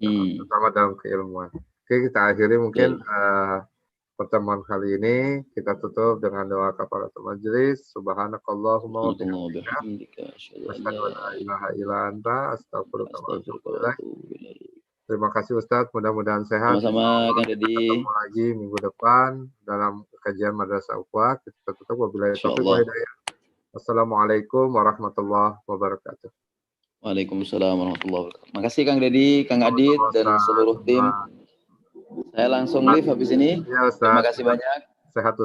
terutama dalam keilmuan. Oke, kita akhiri mungkin pertemuan kali ini, kita tutup dengan doa kafaratul majelis. Subhanakallahumma wa bihamdika asyhadu an la ilaha illa anta astaghfiruka wa atubu ilaik. Terima kasih Ustadz, mudah-mudahan sehat. Sama-sama Kang Deddy. Ketemu lagi minggu depan dalam kajian Madrasah Ukhuwah. Kita tutup wabillahi taufiq wal hidayah. Assalamualaikum warahmatullahi wabarakatuh. Waalaikumsalam warahmatullahi wabarakatuh. Makasih Kang Deddy, Kang Adit dan seluruh tim. Saya langsung live habis ini. Ya, Ustaz. Terima kasih banyak. Sehat Ustaz.